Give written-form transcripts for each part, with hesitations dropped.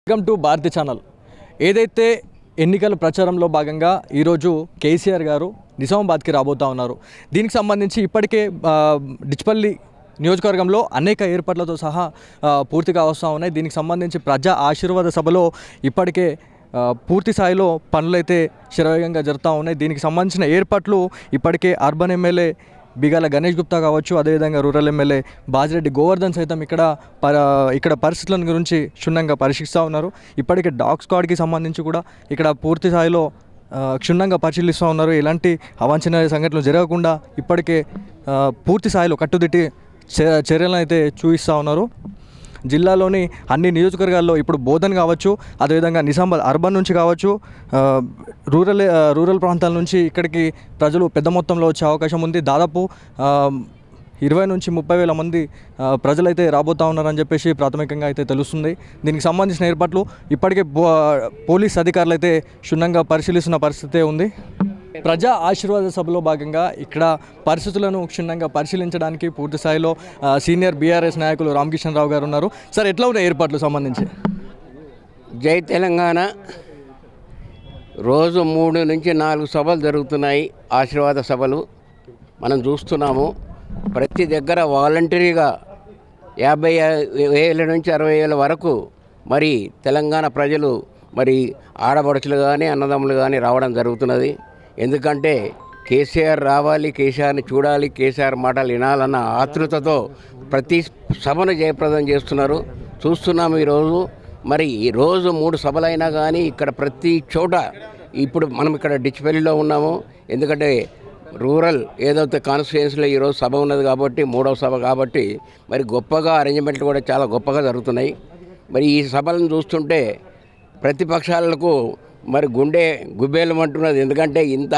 Welcome to Bharati channel. ఏదైతే ఎన్నికల ప్రచారంలో భాగంగా ఈరోజు కేసీఆర్ గారు నిజామాబాద్కి రాబోతూ ఉన్నారు. దీనికి సంబంధించి ఇప్పటికే డిచ్పల్లి నియోజకవర్గంలో అనేక ఏర్పాట్లతో సహా పూర్తిగా వస్తూ ఉన్నాయి. దీనికి సంబంధించి ప్రజా ఆశీర్వాద సభలో ఇప్పటికే పూర్తి స్థాయిలో పనులైతే శరవేగంగా జరుగుతూ ఉన్నాయి. దీనికి సంబంధించిన ఏర్పాట్లు ఇప్పటికే అర్బన్ ఎమ్మెల్యే బిగాల గణేష్ గుప్తా కావచ్చు, అదేవిధంగా రూరల్ ఎమ్మెల్యే బాజిరెడ్డి గోవర్ధన్ సైతం ఇక్కడ పరిస్థితుల గురించి క్షుణ్ణంగా పరీక్షిస్తూ ఉన్నారు. ఇప్పటికే డాగ్ స్క్వాడ్కి సంబంధించి కూడా ఇక్కడ పూర్తి స్థాయిలో క్షుణ్ణంగా పరిశీలిస్తూ ఉన్నారు. ఎలాంటి అవాంఛనీయ సంఘటనలు జరగకుండా ఇప్పటికే పూర్తి స్థాయిలో కట్టుదిట్టి చర్యలను అయితే చూపిస్తూ ఉన్నారు. జిల్లాలోని అన్ని నియోజకవర్గాల్లో ఇప్పుడు బోధన్ కావచ్చు, అదేవిధంగా నిజామాబాద్ అర్బన్ నుంచి కావచ్చు, రూరల్ ప్రాంతాల నుంచి ఇక్కడికి ప్రజలు పెద్ద మొత్తంలో వచ్చే అవకాశం ఉంది. దాదాపు 20 నుంచి 30 వేల మంది ప్రజలైతే రాబోతూ ఉన్నారని చెప్పేసి ప్రాథమికంగా అయితే తెలుస్తుంది. దీనికి సంబంధించిన ఏర్పాట్లు ఇప్పటికే పోలీస్ అధికారులు అయితే క్షుణ్ణంగా పరిశీలిస్తున్న పరిస్థితే ఉంది. ప్రజా ఆశీర్వాద సభలో భాగంగా ఇక్కడ పరిస్థితులను క్షుణ్ణంగా పరిశీలించడానికి పూర్తి స్థాయిలో సీనియర్ బీఆర్ఎస్ నాయకులు రామకిషన్ రావు గారు ఉన్నారు. సార్, ఎట్లా ఉన్నాయి ఏర్పాట్లు సంబంధించి? జై తెలంగాణ. రోజు 3 నుంచి 4 సభలు జరుగుతున్నాయి, ఆశీర్వాద సభలు మనం చూస్తున్నాము. ప్రతి దగ్గర వాలంటరీగా 50,000 నుంచి 60,000 వరకు మరి తెలంగాణ ప్రజలు మరి ఆడపడుచులు కానీ అన్నదమ్ములు కానీ రావడం జరుగుతున్నది. ఎందుకంటే కేసీఆర్ రావాలి, కేసీఆర్ని చూడాలి, కేసీఆర్ మాటలు వినాలన్న ఆతృతతో ప్రతి సభను జయప్రదం చేస్తున్నారు, చూస్తున్నాము. ఈరోజు మరి ఈరోజు 3 సభలైనా కానీ ఇక్కడ ప్రతి చోట ఇప్పుడు మనం ఇక్కడ డిచ్పల్లిలో ఉన్నాము. ఎందుకంటే రూరల్ ఏదైతే కాన్స్టిట్యుయెన్సీలో ఈరోజు సభ ఉన్నది కాబట్టి 3వ సభ కాబట్టి మరి గొప్పగా అరేంజ్మెంట్లు కూడా చాలా గొప్పగా జరుగుతున్నాయి. మరి ఈ సభలను చూస్తుంటే ప్రతిపక్షాలకు మరి గుండె గుబ్బేలమంటున్నది. ఎందుకంటే ఇంత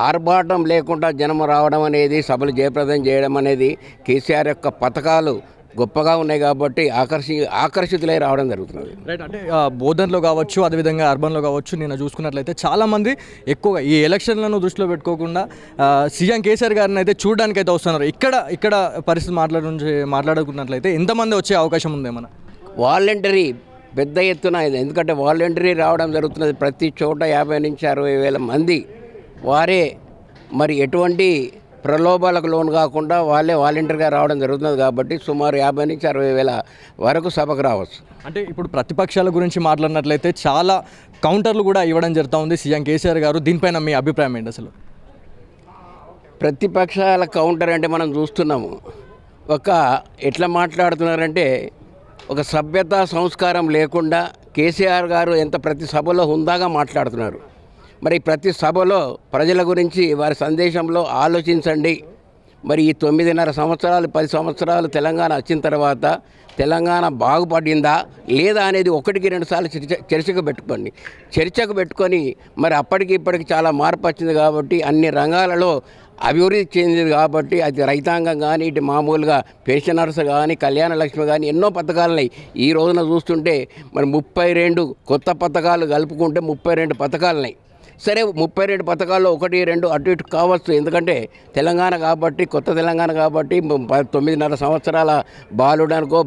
ఆర్భాటం లేకుండా జనం రావడం అనేది, సభలు జయప్రదం చేయడం అనేది కేసీఆర్ యొక్క పథకాలు గొప్పగా ఉన్నాయి కాబట్టి ఆకర్షితులై రావడం జరుగుతున్నది. రైట్. అంటే బోధన్లో కావచ్చు, అదేవిధంగా అర్బన్లో కావచ్చు, నేను చూసుకున్నట్లయితే చాలామంది ఎక్కువగా ఈ ఎలక్షన్లను దృష్టిలో పెట్టుకోకుండా సీఎం కేసీఆర్ గారిని అయితే చూడడానికి అయితే వస్తున్నారు. ఇక్కడ పరిస్థితి మాట్లాడుకున్నట్లయితే ఎంతమంది వచ్చే అవకాశం ఉందేమన్నా? వాలంటరీ పెద్ద ఎత్తున, ఎందుకంటే వాలంటరీ రావడం జరుగుతున్నది. ప్రతి చోట 50 నుంచి 60 వేల మంది వారే మరి ఎటువంటి ప్రలోభాలకు లోను కాకుండా వాళ్ళే వాలంటరీగా రావడం జరుగుతున్నది కాబట్టి సుమారు 50 నుంచి 60 వేల వరకు సభకు రావచ్చు. అంటే ఇప్పుడు ప్రతిపక్షాల గురించి మాట్లాడినట్లయితే చాలా కౌంటర్లు కూడా ఇవ్వడం జరుగుతూ ఉంది సీఎం కేసీఆర్ గారు. దీనిపైన మీ అభిప్రాయం ఏంటి? అసలు ప్రతిపక్షాల కౌంటర్ అంటే మనం చూస్తున్నాము. ఎట్లా మాట్లాడుతున్నారంటే ఒక సభ్యత సంస్కారం లేకుండా కేసీఆర్ గారు ప్రతి సభలో హుందాగా మాట్లాడుతున్నారు. మరి ప్రతి సభలో ప్రజల గురించి వారి సందేశంలో ఆలోచించండి. మరి ఈ 9.5 సంవత్సరాలు 10 సంవత్సరాలు తెలంగాణ వచ్చిన తర్వాత తెలంగాణ బాగుపడిందా లేదా అనేది 1-2 సార్లు చర్చకు పెట్టుకొని మరి అప్పటికి ఇప్పటికి చాలా మార్పు వచ్చింది కాబట్టి అన్ని రంగాలలో అభివృద్ధి చెందింది కాబట్టి అది రైతాంగం కానీ, ఇటు మామూలుగా పెన్షనర్స్ కానీ, కళ్యాణ లక్ష్మి కానీ ఎన్నో పథకాలున్నాయి. ఈ రోజున చూస్తుంటే మరి 32 కొత్త పథకాలు కలుపుకుంటే 32 పథకాలున్నాయి. సరే, 32 పథకాల్లో 1-2 అటు ఇటు కావచ్చు. ఎందుకంటే తెలంగాణ కాబట్టి, కొత్త తెలంగాణ కాబట్టి 9.5 సంవత్సరాల బాలుడు అనుకో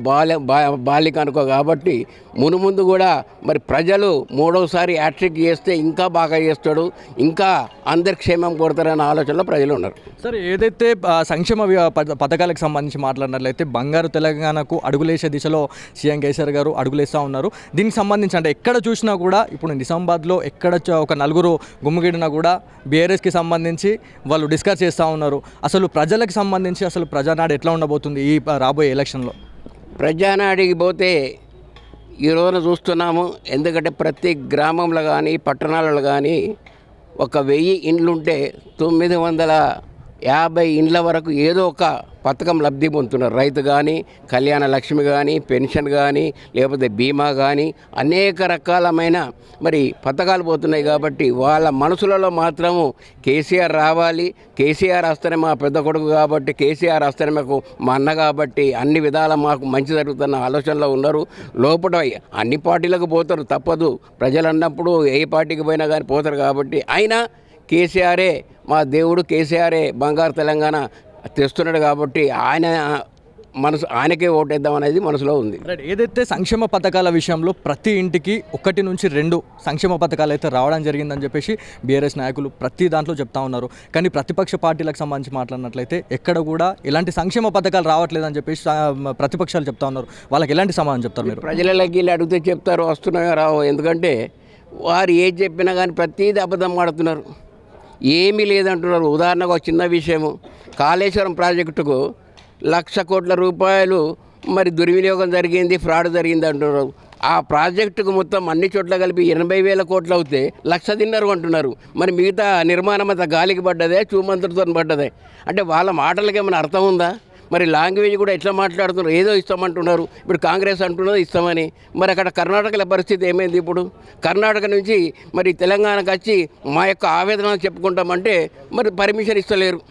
బాలిక అనుకో కాబట్టి మునుముందు కూడా మరి ప్రజలు 3వసారి హ్యాట్రిక్ చేస్తే ఇంకా బాగా చేస్తాడు, ఇంకా అందరి క్షేమం కోరుతారనే ఆలోచనలో ప్రజలు ఉన్నారు. సరే, ఏదైతే సంక్షేమ పథకాలకు సంబంధించి మాట్లాడినట్లయితే బంగారు తెలంగాణకు అడుగులేసే దిశలో సీఎం కేసీఆర్ గారు అడుగులేస్తూ ఉన్నారు. దీనికి సంబంధించి అంటే ఎక్కడ చూసినా కూడా ఇప్పుడు నిజామాబాద్లో ఎక్కడ ఒక 4 గుమ్మిగిడినా కూడా బీఆర్ఎస్కి సంబంధించి వాళ్ళు డిస్కస్ చేస్తూ ఉన్నారు. అసలు ప్రజలకు సంబంధించి అసలు ప్రజానాడు ఎట్లా ఉండబోతుంది ఈ రాబోయే ఎలక్షన్లో? ప్రజానాడికి పోతే ఈ రోజున చూస్తున్నాము. ఎందుకంటే ప్రతి గ్రామంలో కానీ పట్టణాలలో కానీ 1000 ఇండ్లుంటే 950 ఇండ్ల వరకు ఏదో ఒక పథకం లబ్ధి పొందుతున్నారు. రైతు కానీ, కళ్యాణ లక్ష్మి కానీ, పెన్షన్ కానీ, లేకపోతే బీమా కానీ అనేక రకాలమైన మరి పథకాలు పోతున్నాయి. కాబట్టి వాళ్ళ మనసులలో మాత్రము కేసీఆర్ రావాలి, కేసీఆర్ వస్తేనే మా పెద్ద కొడుకు కాబట్టి, కేసీఆర్ వస్తేనే మాకు మా అన్న కాబట్టి అన్ని విధాల మాకు మంచి జరుగుతున్న ఆలోచనలో ఉన్నారు. లోపల అన్ని పార్టీలకు పోతారు, తప్పదు. ప్రజలు అన్నప్పుడు ఏ పార్టీకి పోయినా కానీ పోతారు. కాబట్టి అయినా కేసీఆరే మా దేవుడు, కేసీఆరే బంగారు తెలంగాణ తెస్తున్నాడు కాబట్టి ఆయన మనసు ఆయనకే ఓటేద్దాం అనేది మనసులో ఉంది. రైట్. ఏదైతే సంక్షేమ పథకాల విషయంలో ప్రతి ఇంటికి 1 నుంచి 2 సంక్షేమ పథకాలు అయితే రావడం జరిగిందని చెప్పేసి బీఆర్ఎస్ నాయకులు ప్రతి దాంట్లో చెప్తా ఉన్నారు. కానీ ప్రతిపక్ష పార్టీలకు సంబంధించి మాట్లాడినట్లయితే ఎక్కడ కూడా ఇలాంటి సంక్షేమ పథకాలు రావట్లేదని చెప్పేసి ప్రతిపక్షాలు చెప్తా ఉన్నారు. వాళ్ళకి ఎలాంటి సమాధానం చెప్తారు మీరు? ప్రజలకి వీళ్ళు అడిగితే చెప్తారు వస్తున్నాయో రావు, ఎందుకంటే వారు ఏది చెప్పినా కానీ ప్రతిదీ అబద్ధం ఆడుతున్నారు, ఏమీ లేదంటున్నారు. ఉదాహరణకు ఒక చిన్న విషయము, కాళేశ్వరం ప్రాజెక్టుకు 1,00,000 కోట్ల రూపాయలు మరి దుర్వినియోగం జరిగింది, ఫ్రాడ్ జరిగింది అంటున్నారు. ఆ ప్రాజెక్టుకు మొత్తం అన్ని చోట్ల కలిపి 80,000 కోట్లు అవుతే 1,00,000 తిన్నారు అంటున్నారు. మరి మిగతా నిర్మాణం అంతా గాలికి పడ్డదే, చూమంతుడితో పడ్డదే. అంటే వాళ్ళ మాటలకి ఏమైనా అర్థం ఉందా? మరి లాంగ్వేజ్ కూడా ఎట్లా మాట్లాడుతున్నారు, ఏదో ఇస్తామంటున్నారు. ఇప్పుడు కాంగ్రెస్ అంటున్నది ఇస్తామని, మరి అక్కడ కర్ణాటకల పరిస్థితి ఏమైంది? ఇప్పుడు కర్ణాటక నుంచి మరి తెలంగాణకు వచ్చి మా యొక్క ఆవేదన చెప్పుకుంటామంటే మరి పర్మిషన్ ఇస్తలేరు.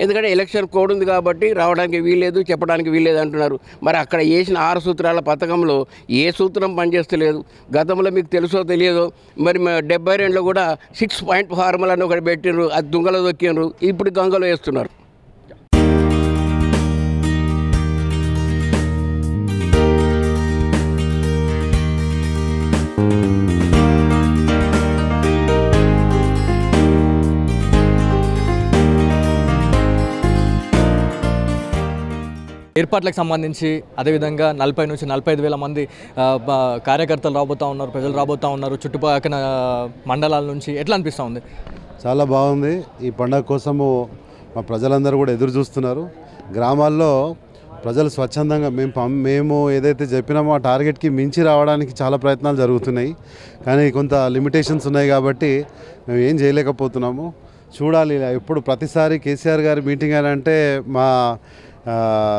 ఎందుకంటే ఎలక్షన్ కోడ్ ఉంది కాబట్టి రావడానికి వీల్లేదు, చెప్పడానికి వీల్లేదు అంటున్నారు. మరి అక్కడ వేసిన 6 సూత్రాల పథకంలో ఏ సూత్రం పనిచేస్తలేదు. గతంలో మీకు తెలుసో తెలియదో మరి 72లో కూడా 6 పాయింట్ ఫార్ములా అని ఒకటి పెట్టినారు, అది దుంగలో దొక్కినారు, ఇప్పుడు గంగలో వేస్తున్నారు. ఏర్పాట్లకు సంబంధించి అదేవిధంగా 40 నుంచి 45 వేల మంది కార్యకర్తలు రాబోతూ ఉన్నారు, ప్రజలు రాబోతూ ఉన్నారు చుట్టుపక్కల మండలాల నుంచి. ఎట్లా అనిపిస్తూ ఉంది? చాలా బాగుంది. ఈ పండగ కోసము మా ప్రజలందరూ కూడా ఎదురు చూస్తున్నారు. గ్రామాల్లో ప్రజలు స్వచ్ఛందంగా మేము ఏదైతే చెప్పినామో ఆ టార్గెట్కి మించి రావడానికి చాలా ప్రయత్నాలు జరుగుతున్నాయి. కానీ కొంత లిమిటేషన్స్ ఉన్నాయి కాబట్టి మేము ఏం చేయలేకపోతున్నాము. చూడాలి. ఇప్పుడు ప్రతిసారి కేసీఆర్ గారి మీటింగ్ అని అంటే మా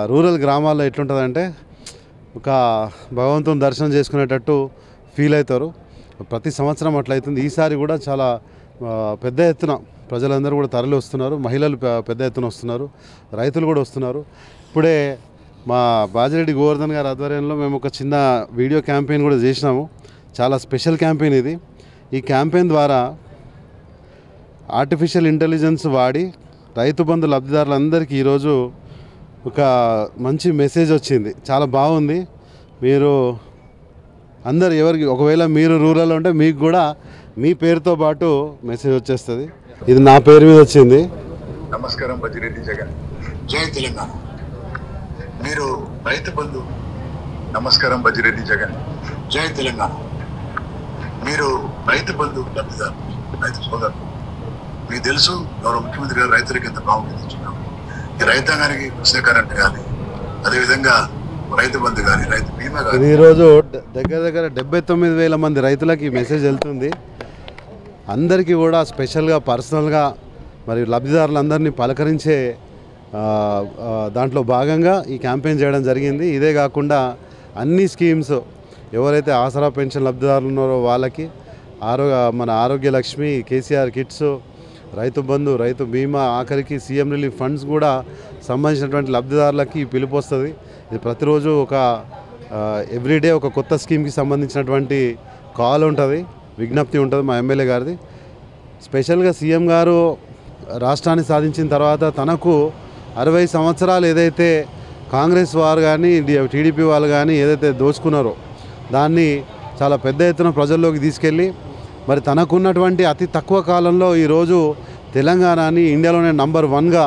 రూరల్ గ్రామాల్లో ఎట్లుంటుందంటే ఒక భగవంతుని దర్శనం చేసుకునేటట్టు ఫీల్ అవుతారు. ప్రతి సంవత్సరం అట్లయితుంది. ఈసారి కూడా చాలా పెద్ద ఎత్తున ప్రజలందరూ కూడా తరలి వస్తున్నారు. మహిళలు పెద్ద ఎత్తున వస్తున్నారు, రైతులు కూడా వస్తున్నారు. ఇప్పుడే మా బాజిరెడ్డి గోవర్ధన్ గారి ఆధ్వర్యంలో మేము ఒక చిన్న వీడియో క్యాంపెయిన్ కూడా చేసినాము. చాలా స్పెషల్ క్యాంపెయిన్ ఇది. ఈ క్యాంపెయిన్ ద్వారా ఆర్టిఫిషియల్ ఇంటెలిజెన్స్ వాడి రైతు బంధు లబ్ధిదారులందరికీ ఈరోజు ఒక మంచి మెసేజ్ వచ్చింది. చాలా బాగుంది. మీరు అందరు ఎవరికి ఒకవేళ మీరు రూరల్ ఉంటే మీకు కూడా మీ పేరుతో పాటు మెసేజ్ వచ్చేస్తుంది. ఇది నా పేరు మీద వచ్చింది. నమస్కారం బజిరెడ్డి జగన్, జై తెలంగాణ. మీరు రైతు బంధు. నమస్కారం బజిరెడ్డి జగన్, జై తెలంగాణ. మీరు రైతు బంధు లబ్ధిదారు, రైతు సోదరులు. మీకు తెలుసు గౌరవ ముఖ్యమంత్రి గారు రైతులకు ఎంత ప్రాముఖ్యత ఇచ్చున్నాం. ఈ రైతాంగానికి ఉచిత కరెంట్ కానీ, అదేవిధంగా రైతు బంధు కానీ, రైతు బీమా కానీ. ఈరోజు దగ్గర 79,000 మంది రైతులకి ఈ మెసేజ్ వెళ్తుంది. అందరికీ కూడా స్పెషల్గా పర్సనల్గా మరియు లబ్ధిదారులందరినీ పలకరించే దాంట్లో భాగంగా ఈ క్యాంపెయిన్ చేయడం జరిగింది. ఇదే కాకుండా అన్ని స్కీమ్స్ ఎవరైతే ఆసరా పెన్షన్ లబ్ధిదారులు ఉన్నారో వాళ్ళకి మన ఆరోగ్య లక్ష్మి, కేసీఆర్ కిట్స్, రైతు బంధు, రైతు బీమా, ఆఖరికి సీఎం రిలీఫ్ ఫండ్స్ కూడా సంబంధించినటువంటి లబ్ధిదారులకి పిలుపు వస్తుంది. ఇది ప్రతిరోజు ఒక ఎవ్రీడే ఒక కొత్త స్కీమ్కి సంబంధించినటువంటి కాల్ ఉంటుంది, విజ్ఞప్తి ఉంటుంది మా ఎమ్మెల్యే గారిది. స్పెషల్గా సీఎం గారు రాష్ట్రాన్ని సాధించిన తర్వాత తనకు 60 సంవత్సరాలు ఏదైతే కాంగ్రెస్ వారు కానీ టీడీపీ వాళ్ళు కానీ ఏదైతే దోచుకున్నారో దాన్ని చాలా పెద్ద ఎత్తున ప్రజల్లోకి తీసుకెళ్ళి మరి తనకున్నటువంటి అతి తక్కువ కాలంలో ఈరోజు తెలంగాణని ఇండియాలోనే నంబర్ 1గా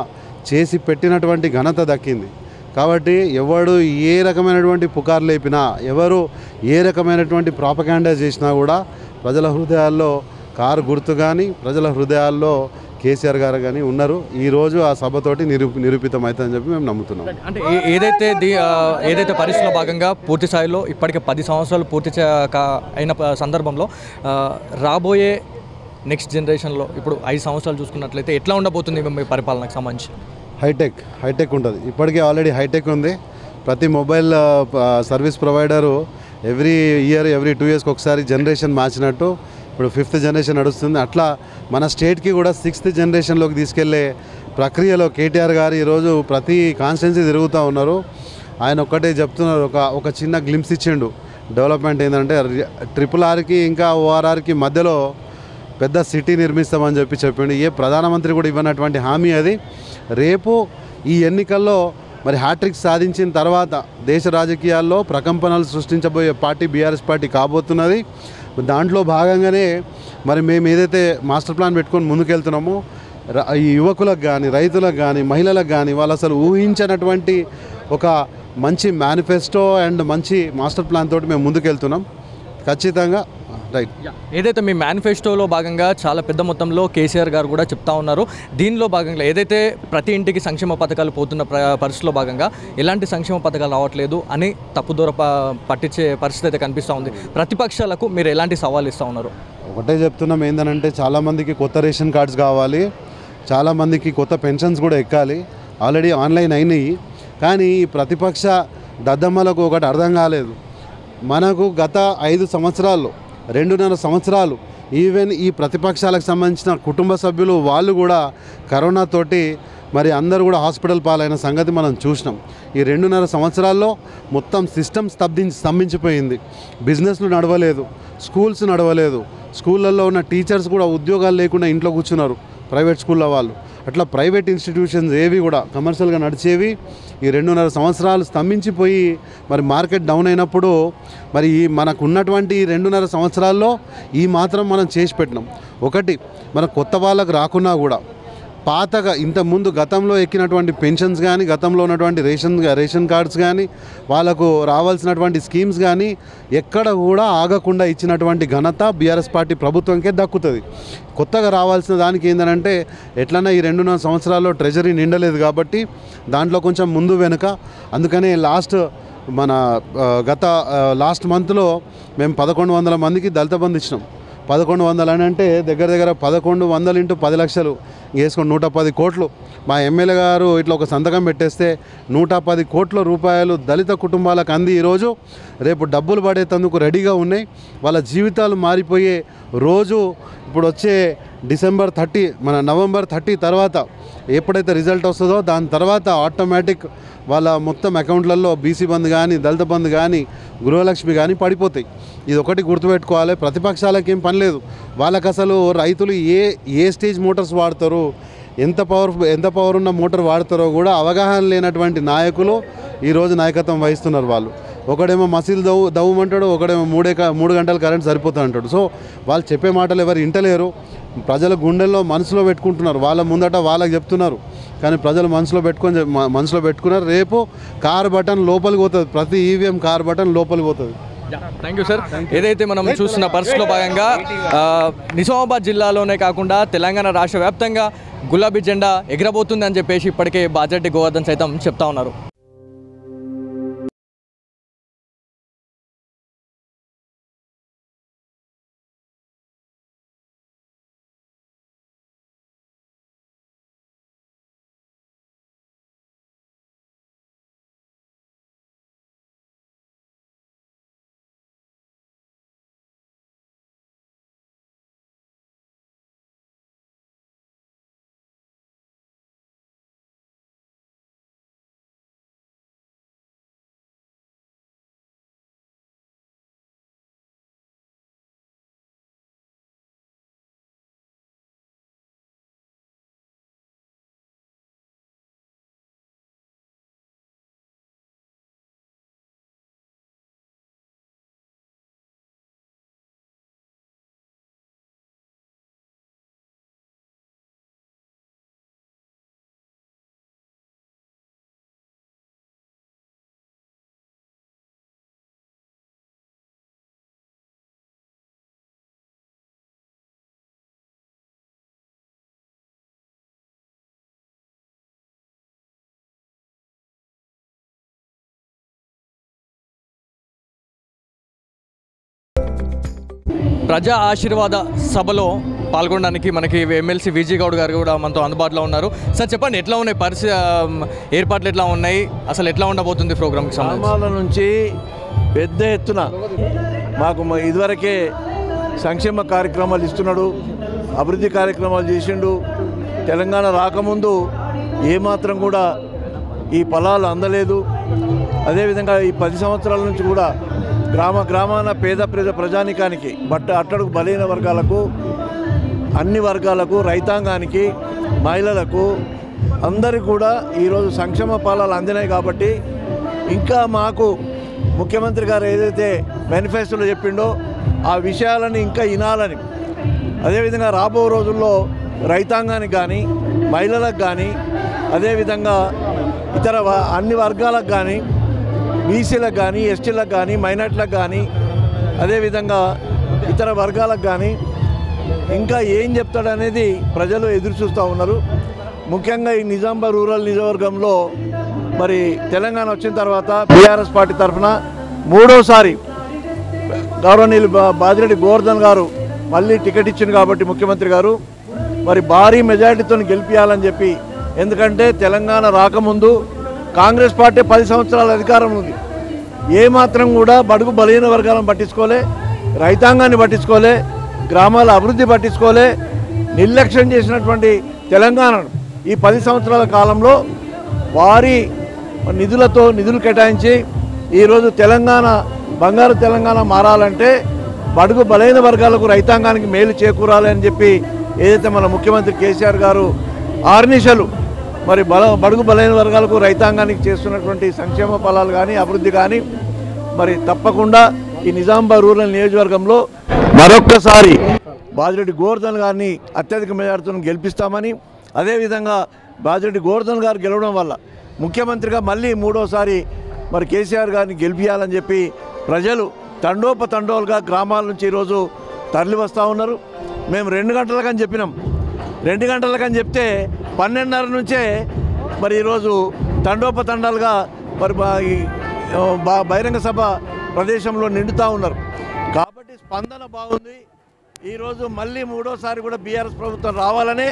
చేసి పెట్టినటువంటి ఘనత దక్కింది. కాబట్టి ఎవడు ఏ రకమైనటువంటి పుకార్లు లేపినా, ఎవరు ఏ రకమైనటువంటి ప్రాపగాండా చేసినా కూడా ప్రజల హృదయాల్లో కారు గుర్తు కానీ, ప్రజల హృదయాల్లో కేసీఆర్ గారు కానీ ఉన్నారు. ఈరోజు ఆ సభతోటి నిరూపితం అవుతుందని చెప్పి మేము నమ్ముతున్నాం. అంటే ఏదైతే పరిస్థితిలో భాగంగా పూర్తి స్థాయిలో ఇప్పటికే 10 సంవత్సరాలు పూర్తి అయిన సందర్భంలో రాబోయే నెక్స్ట్ జనరేషన్లో ఇప్పుడు 5 సంవత్సరాలు చూసుకున్నట్లయితే ఎట్లా ఉండబోతుంది మీ పరిపాలనకు సంబంధించి? హైటెక్ ఉంటుంది. ఇప్పటికే ఆల్రెడీ హైటెక్ ఉంది. ప్రతి మొబైల్ సర్వీస్ ప్రొవైడరు ఎవ్రీ 2 ఇయర్స్కి ఒకసారి జనరేషన్ మార్చినట్టు ఇప్పుడు 5th జనరేషన్ నడుస్తుంది. అట్లా మన స్టేట్కి కూడా 6th జనరేషన్లోకి తీసుకెళ్లే ప్రక్రియలో కేటీఆర్ గారు ఈరోజు ప్రతి కాన్స్టిట్యున్సీ తిరుగుతూ ఉన్నారు. ఆయన ఒక్కటే చెప్తున్నారు, ఒక చిన్న గ్లింప్స్ ఇచ్చిండు. డెవలప్మెంట్ ఏంటంటే RRRకి ఇంకా ORRకి మధ్యలో పెద్ద సిటీ నిర్మిస్తామని చెప్పిండు. ఏ ప్రధానమంత్రి కూడా ఇవ్వనటువంటి హామీ అది. రేపు ఈ ఎన్నికల్లో మరి హ్యాట్రిక్ సాధించిన తర్వాత దేశ రాజకీయాల్లో ప్రకంపనలు సృష్టించబోయే పార్టీ బీఆర్ఎస్ పార్టీ కాబోతున్నది. దాంట్లో భాగంగానే మరి మేము ఏదైతే మాస్టర్ ప్లాన్ పెట్టుకొని ముందుకెళ్తున్నామో ఈ యువకులకు కానీ, రైతులకు కానీ, మహిళలకు కానీ వాళ్ళు అసలు ఊహించినటువంటి ఒక మంచి మేనిఫెస్టో అండ్ మంచి మాస్టర్ ప్లాన్ తోటి మేము ముందుకెళ్తున్నాం ఖచ్చితంగా. రైట్, ఏదైతే మీ మేనిఫెస్టోలో భాగంగా చాలా పెద్ద మొత్తంలో కేసీఆర్ గారు కూడా చెప్తా ఉన్నారు. దీనిలో భాగంగా ఏదైతే ప్రతి ఇంటికి సంక్షేమ పథకాలు పోతున్న పరిస్థితిలో భాగంగా ఎలాంటి సంక్షేమ పథకాలు రావట్లేదు అని తప్పుదూర పట్టించే పరిస్థితి అయితే కనిపిస్తూ ఉంది. ప్రతిపక్షాలకు మీరు ఎలాంటి సవాల్ ఇస్తూ ఉన్నారు? ఒకటే చెప్తున్నాం ఏంటంటే చాలామందికి కొత్త రేషన్ కార్డ్స్ కావాలి, చాలామందికి కొత్త పెన్షన్స్ కూడా ఎక్కాలి, ఆల్రెడీ ఆన్లైన్ అయినాయి. కానీ ఈ ప్రతిపక్ష దద్దమ్మలకు ఒకటి అర్థం కాలేదు. మనకు గత 5 సంవత్సరాల్లో 2.5 సంవత్సరాలు ఈవెన్ ఈ ప్రతిపక్షాలకు సంబంధించిన కుటుంబ సభ్యులు వాళ్ళు కూడా కరోనాతోటి మరి అందరూ కూడా హాస్పిటల్ పాలైన సంగతి మనం చూసినాం. ఈ 2.5 సంవత్సరాల్లో మొత్తం సిస్టమ్ స్తంభించిపోయింది. బిజినెస్లు నడవలేదు, స్కూల్స్ నడవలేదు, స్కూళ్ళల్లో ఉన్న టీచర్స్ కూడా ఉద్యోగాలు లేకుండా ఇంట్లో కూర్చున్నారు, ప్రైవేట్ స్కూళ్ళ వాళ్ళు. అట్లా ప్రైవేట్ ఇన్స్టిట్యూషన్స్ ఏవి కూడా కమర్షియల్గా నడిచేవి ఈ 2.5 సంవత్సరాలు స్తంభించిపోయి మరి మార్కెట్ డౌన్ అయినప్పుడు మరి మనకు ఉన్నటువంటి 2.5 సంవత్సరాల్లో ఈ మాత్రం మనం చేసి పెట్టినాం. ఒకటి, మన కొత్త వాళ్ళకు రాకున్నా కూడా పాతగా ఇంతకుముందు గతంలో ఎక్కినటువంటి పెన్షన్స్ కానీ, గతంలో ఉన్నటువంటి రేషన్ కార్డ్స్ కానీ, వాళ్ళకు రావాల్సినటువంటి స్కీమ్స్ కానీ ఎక్కడ కూడా ఆగకుండా ఇచ్చినటువంటి ఘనత బీఆర్ఎస్ పార్టీ ప్రభుత్వంకే దక్కుతుంది. కొత్తగా రావాల్సిన దానికి ఏంటంటే ఎట్లన్నా ఈ 2.5 సంవత్సరాల్లో ట్రెజరీ నిండలేదు కాబట్టి దాంట్లో కొంచెం ముందు వెనుక. అందుకనే లాస్ట్ మంత్లో మేము 1100 మందికి దళిత బంధు ఇచ్చినాం. 1100 అని అంటే దగ్గర 1100 ఇంటూ 10 లక్షలు వేసుకొని 110 కోట్లు. మా ఎమ్మెల్యే గారు ఇట్లా ఒక సంతకం పెట్టేస్తే 110 కోట్ల రూపాయలు దళిత కుటుంబాలకు అంది ఈరోజు రేపు డబ్బులు పడేందుకు రెడీగా ఉన్నాయి. వాళ్ళ జీవితాలు మారిపోయే రోజు ఇప్పుడు వచ్చే నవంబర్ 30 తర్వాత ఎప్పుడైతే రిజల్ట్ వస్తుందో దాని తర్వాత ఆటోమేటిక్ వాళ్ళ మొత్తం అకౌంట్లలో బీసీ బంధు కానీ, దళిత బంధు కానీ, గృహలక్ష్మి కానీ పడిపోతాయి. ఇది ఒకటి గుర్తుపెట్టుకోవాలి. ప్రతిపక్షాలకు ఏం పని లేదు. వాళ్ళకి అసలు రైతులు ఏ స్టేజ్ మోటార్స్ వాడతారు, ఎంత పవర్ ఉన్న మోటార్ వాడతారో కూడా అవగాహన లేనటువంటి నాయకులు ఈరోజు నాయకత్వం వహిస్తున్నారు. వాళ్ళు ఒకడేమో మసీలు దవ్వమంటాడు, ఒకడేమో 3 గంటల కరెంట్ సరిపోతుంది అంటాడు. సో వాళ్ళు చెప్పే మాటలు ఎవరు వింటలేరు. ప్రజల గుండెల్లో మనసులో పెట్టుకుంటున్నారు. వాళ్ళ ముందట వాళ్ళకి చెప్తున్నారు, కానీ ప్రజలు మనసులో పెట్టుకున్నారు. రేపు కార్ బటన్ లోపలికి పోతుంది, ప్రతి ఈవీఎం కార్ బటన్ లోపలికి పోతుంది. Thank you sir. ఏదైతే మనం చూస్తున్న పరిస్థితిలో భాగంగా నిజామాబాద్ జిల్లాలోనే కాకుండా తెలంగాణ రాష్ట్ర వ్యాప్తంగా గులాబీ జెండా ఎగరబోతుంది అని చెప్పేసి ఇప్పటికే బాజెట్టి గోవర్ధన్ సైతం చెప్తా ఉన్నారు. ప్రజా ఆశీర్వాద సభలో పాల్గొనడానికి మనకి ఎమ్మెల్సీ విజయ్ గౌడ్ గారు కూడా మనతో అందుబాటులో ఉన్నారు. సార్ చెప్పండి, ఎట్లా ఉన్నాయి ఏర్పాట్లు ఎట్లా ఉన్నాయి, అసలు ఎట్లా ఉండబోతుంది ప్రోగ్రామ్కి సంబంధించి? గ్రామాల నుంచి పెద్ద ఎత్తున మాకు ఇదివరకే సంక్షేమ కార్యక్రమాలు ఇస్తున్నాడు, అభివృద్ధి కార్యక్రమాలు చేసిండు. తెలంగాణ రాకముందు ఏమాత్రం కూడా ఈ ఫలాలు అందలేదు. అదేవిధంగా ఈ 10 సంవత్సరాల నుంచి కూడా గ్రామాన పేద ప్రజానికానికి అట్టడుగు బలహీన వర్గాలకు, అన్ని వర్గాలకు, రైతాంగానికి, మహిళలకు అందరికీ కూడా ఈరోజు సంక్షేమ ఫలాలు అందినాయి కాబట్టి ఇంకా మాకు ముఖ్యమంత్రి గారు ఏదైతే మేనిఫెస్టోలో చెప్పిండో ఆ విషయాలని ఇంకా వినాలని, అదేవిధంగా రాబో రోజుల్లో రైతాంగానికి కానీ మహిళలకు కానీ అదేవిధంగా ఇతర అన్ని వర్గాలకు కానీ బీసీలకు కానీ ఎస్టీలకు కానీ మైనార్టీలకు కానీ అదేవిధంగా ఇతర వర్గాలకు కానీ ఇంకా ఏం చెప్తాడనేది ప్రజలు ఎదురు చూస్తూ ఉన్నారు. ముఖ్యంగా ఈ నిజామాబాద్ రూరల్ నియోజకవర్గంలో మరి తెలంగాణ వచ్చిన తర్వాత బీఆర్ఎస్ పార్టీ తరఫున మూడోసారి గౌరవనీయులు బాజిరెడ్డి గోవర్ధన్ గారు మళ్ళీ టికెట్ ఇచ్చింది కాబట్టి ముఖ్యమంత్రి గారు మరి భారీ మెజారిటీతో గెలిపించాలని చెప్పి, ఎందుకంటే తెలంగాణ రాకముందు కాంగ్రెస్ పార్టీ 10 సంవత్సరాల అధికారం ఉంది. ఏమాత్రం కూడా బడుగు బలహీన వర్గాలను పట్టించుకోలే, రైతాంగాన్ని పట్టించుకోలే, గ్రామాల అభివృద్ధి పట్టించుకోలే, నిర్లక్ష్యం చేసినటువంటి తెలంగాణను ఈ 10 సంవత్సరాల కాలంలో వారి నిధులు కేటాయించి ఈరోజు తెలంగాణ బంగారు తెలంగాణ మారాలంటే బడుగు బలహీన వర్గాలకు రైతాంగానికి మేలు చేకూరాలి అని చెప్పి ఏదైతే మన ముఖ్యమంత్రి కేసీఆర్ గారు ఆర్నిశలు మరి బడుగు బలహీన వర్గాలకు రైతాంగానికి చేస్తున్నటువంటి సంక్షేమ ఫలాలు కానీ అభివృద్ధి కానీ మరి తప్పకుండా ఈ నిజామాబాద్ రూరల్ నియోజకవర్గంలో మరొక్కసారి బాజిరెడ్డి గోవర్ధన్ గారిని అత్యధిక మెజార్టీతో గెలిపిస్తామని, అదేవిధంగా బాజిరెడ్డి గోవర్ధన్ గారు గెలవడం వల్ల ముఖ్యమంత్రిగా మళ్ళీ మూడోసారి మరి కేసీఆర్ గారిని గెలిపించాలని చెప్పి ప్రజలు తండోపతండోలుగా గ్రామాల నుంచి ఈరోజు తరలి వస్తూ ఉన్నారు. మేము 2 గంటలకని చెప్పినాం, 2 గంటలకని చెప్తే 12:30 నుంచే మరి ఈరోజు తండోపతండాలుగా మరి బహిరంగ సభ ప్రదేశంలో నిండుతూ ఉన్నారు. కాబట్టి స్పందన బాగుంది. ఈరోజు మళ్ళీ మూడోసారి కూడా బీఆర్ఎస్ ప్రభుత్వం రావాలని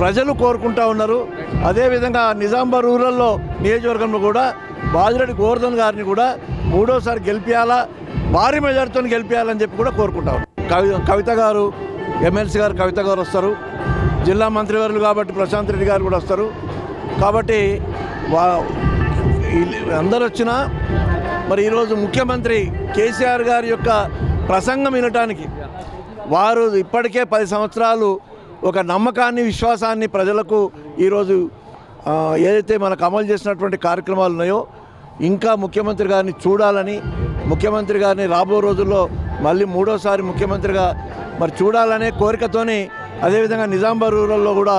ప్రజలు కోరుకుంటూ ఉన్నారు. అదేవిధంగా నిజామాబాద్ రూరల్లో నియోజకవర్గంలో కూడా బాజిరెడ్డి గోవర్ధన్ గారిని కూడా మూడోసారి గెలిపించాలా, భారీ మెజార్టీతో గెలిపించాలని చెప్పి కూడా కోరుకుంటాం. కవిత గారు, ఎమ్మెల్సీ గారు కవిత గారు వస్తారు, జిల్లా మంత్రివర్యులు కాబట్టి ప్రశాంత్ రెడ్డి గారు కూడా వస్తారు. కాబట్టి అందరు వచ్చినా మరి ఈరోజు ముఖ్యమంత్రి కేసీఆర్ గారి యొక్క ప్రసంగం వినటానికి వారు ఇప్పటికే 10 సంవత్సరాలు ఒక నమ్మకాన్ని విశ్వాసాన్ని ప్రజలకు ఈరోజు ఏదైతే మనకు అమలు చేసినటువంటి కార్యక్రమాలు ఉన్నాయో ఇంకా ముఖ్యమంత్రి గారిని చూడాలని, ముఖ్యమంత్రి గారిని రాబో రోజుల్లో మళ్ళీ మూడోసారి ముఖ్యమంత్రిగా మరి చూడాలనే కోరికతోని, అదేవిధంగా నిజామాబాద్ రూరల్లో కూడా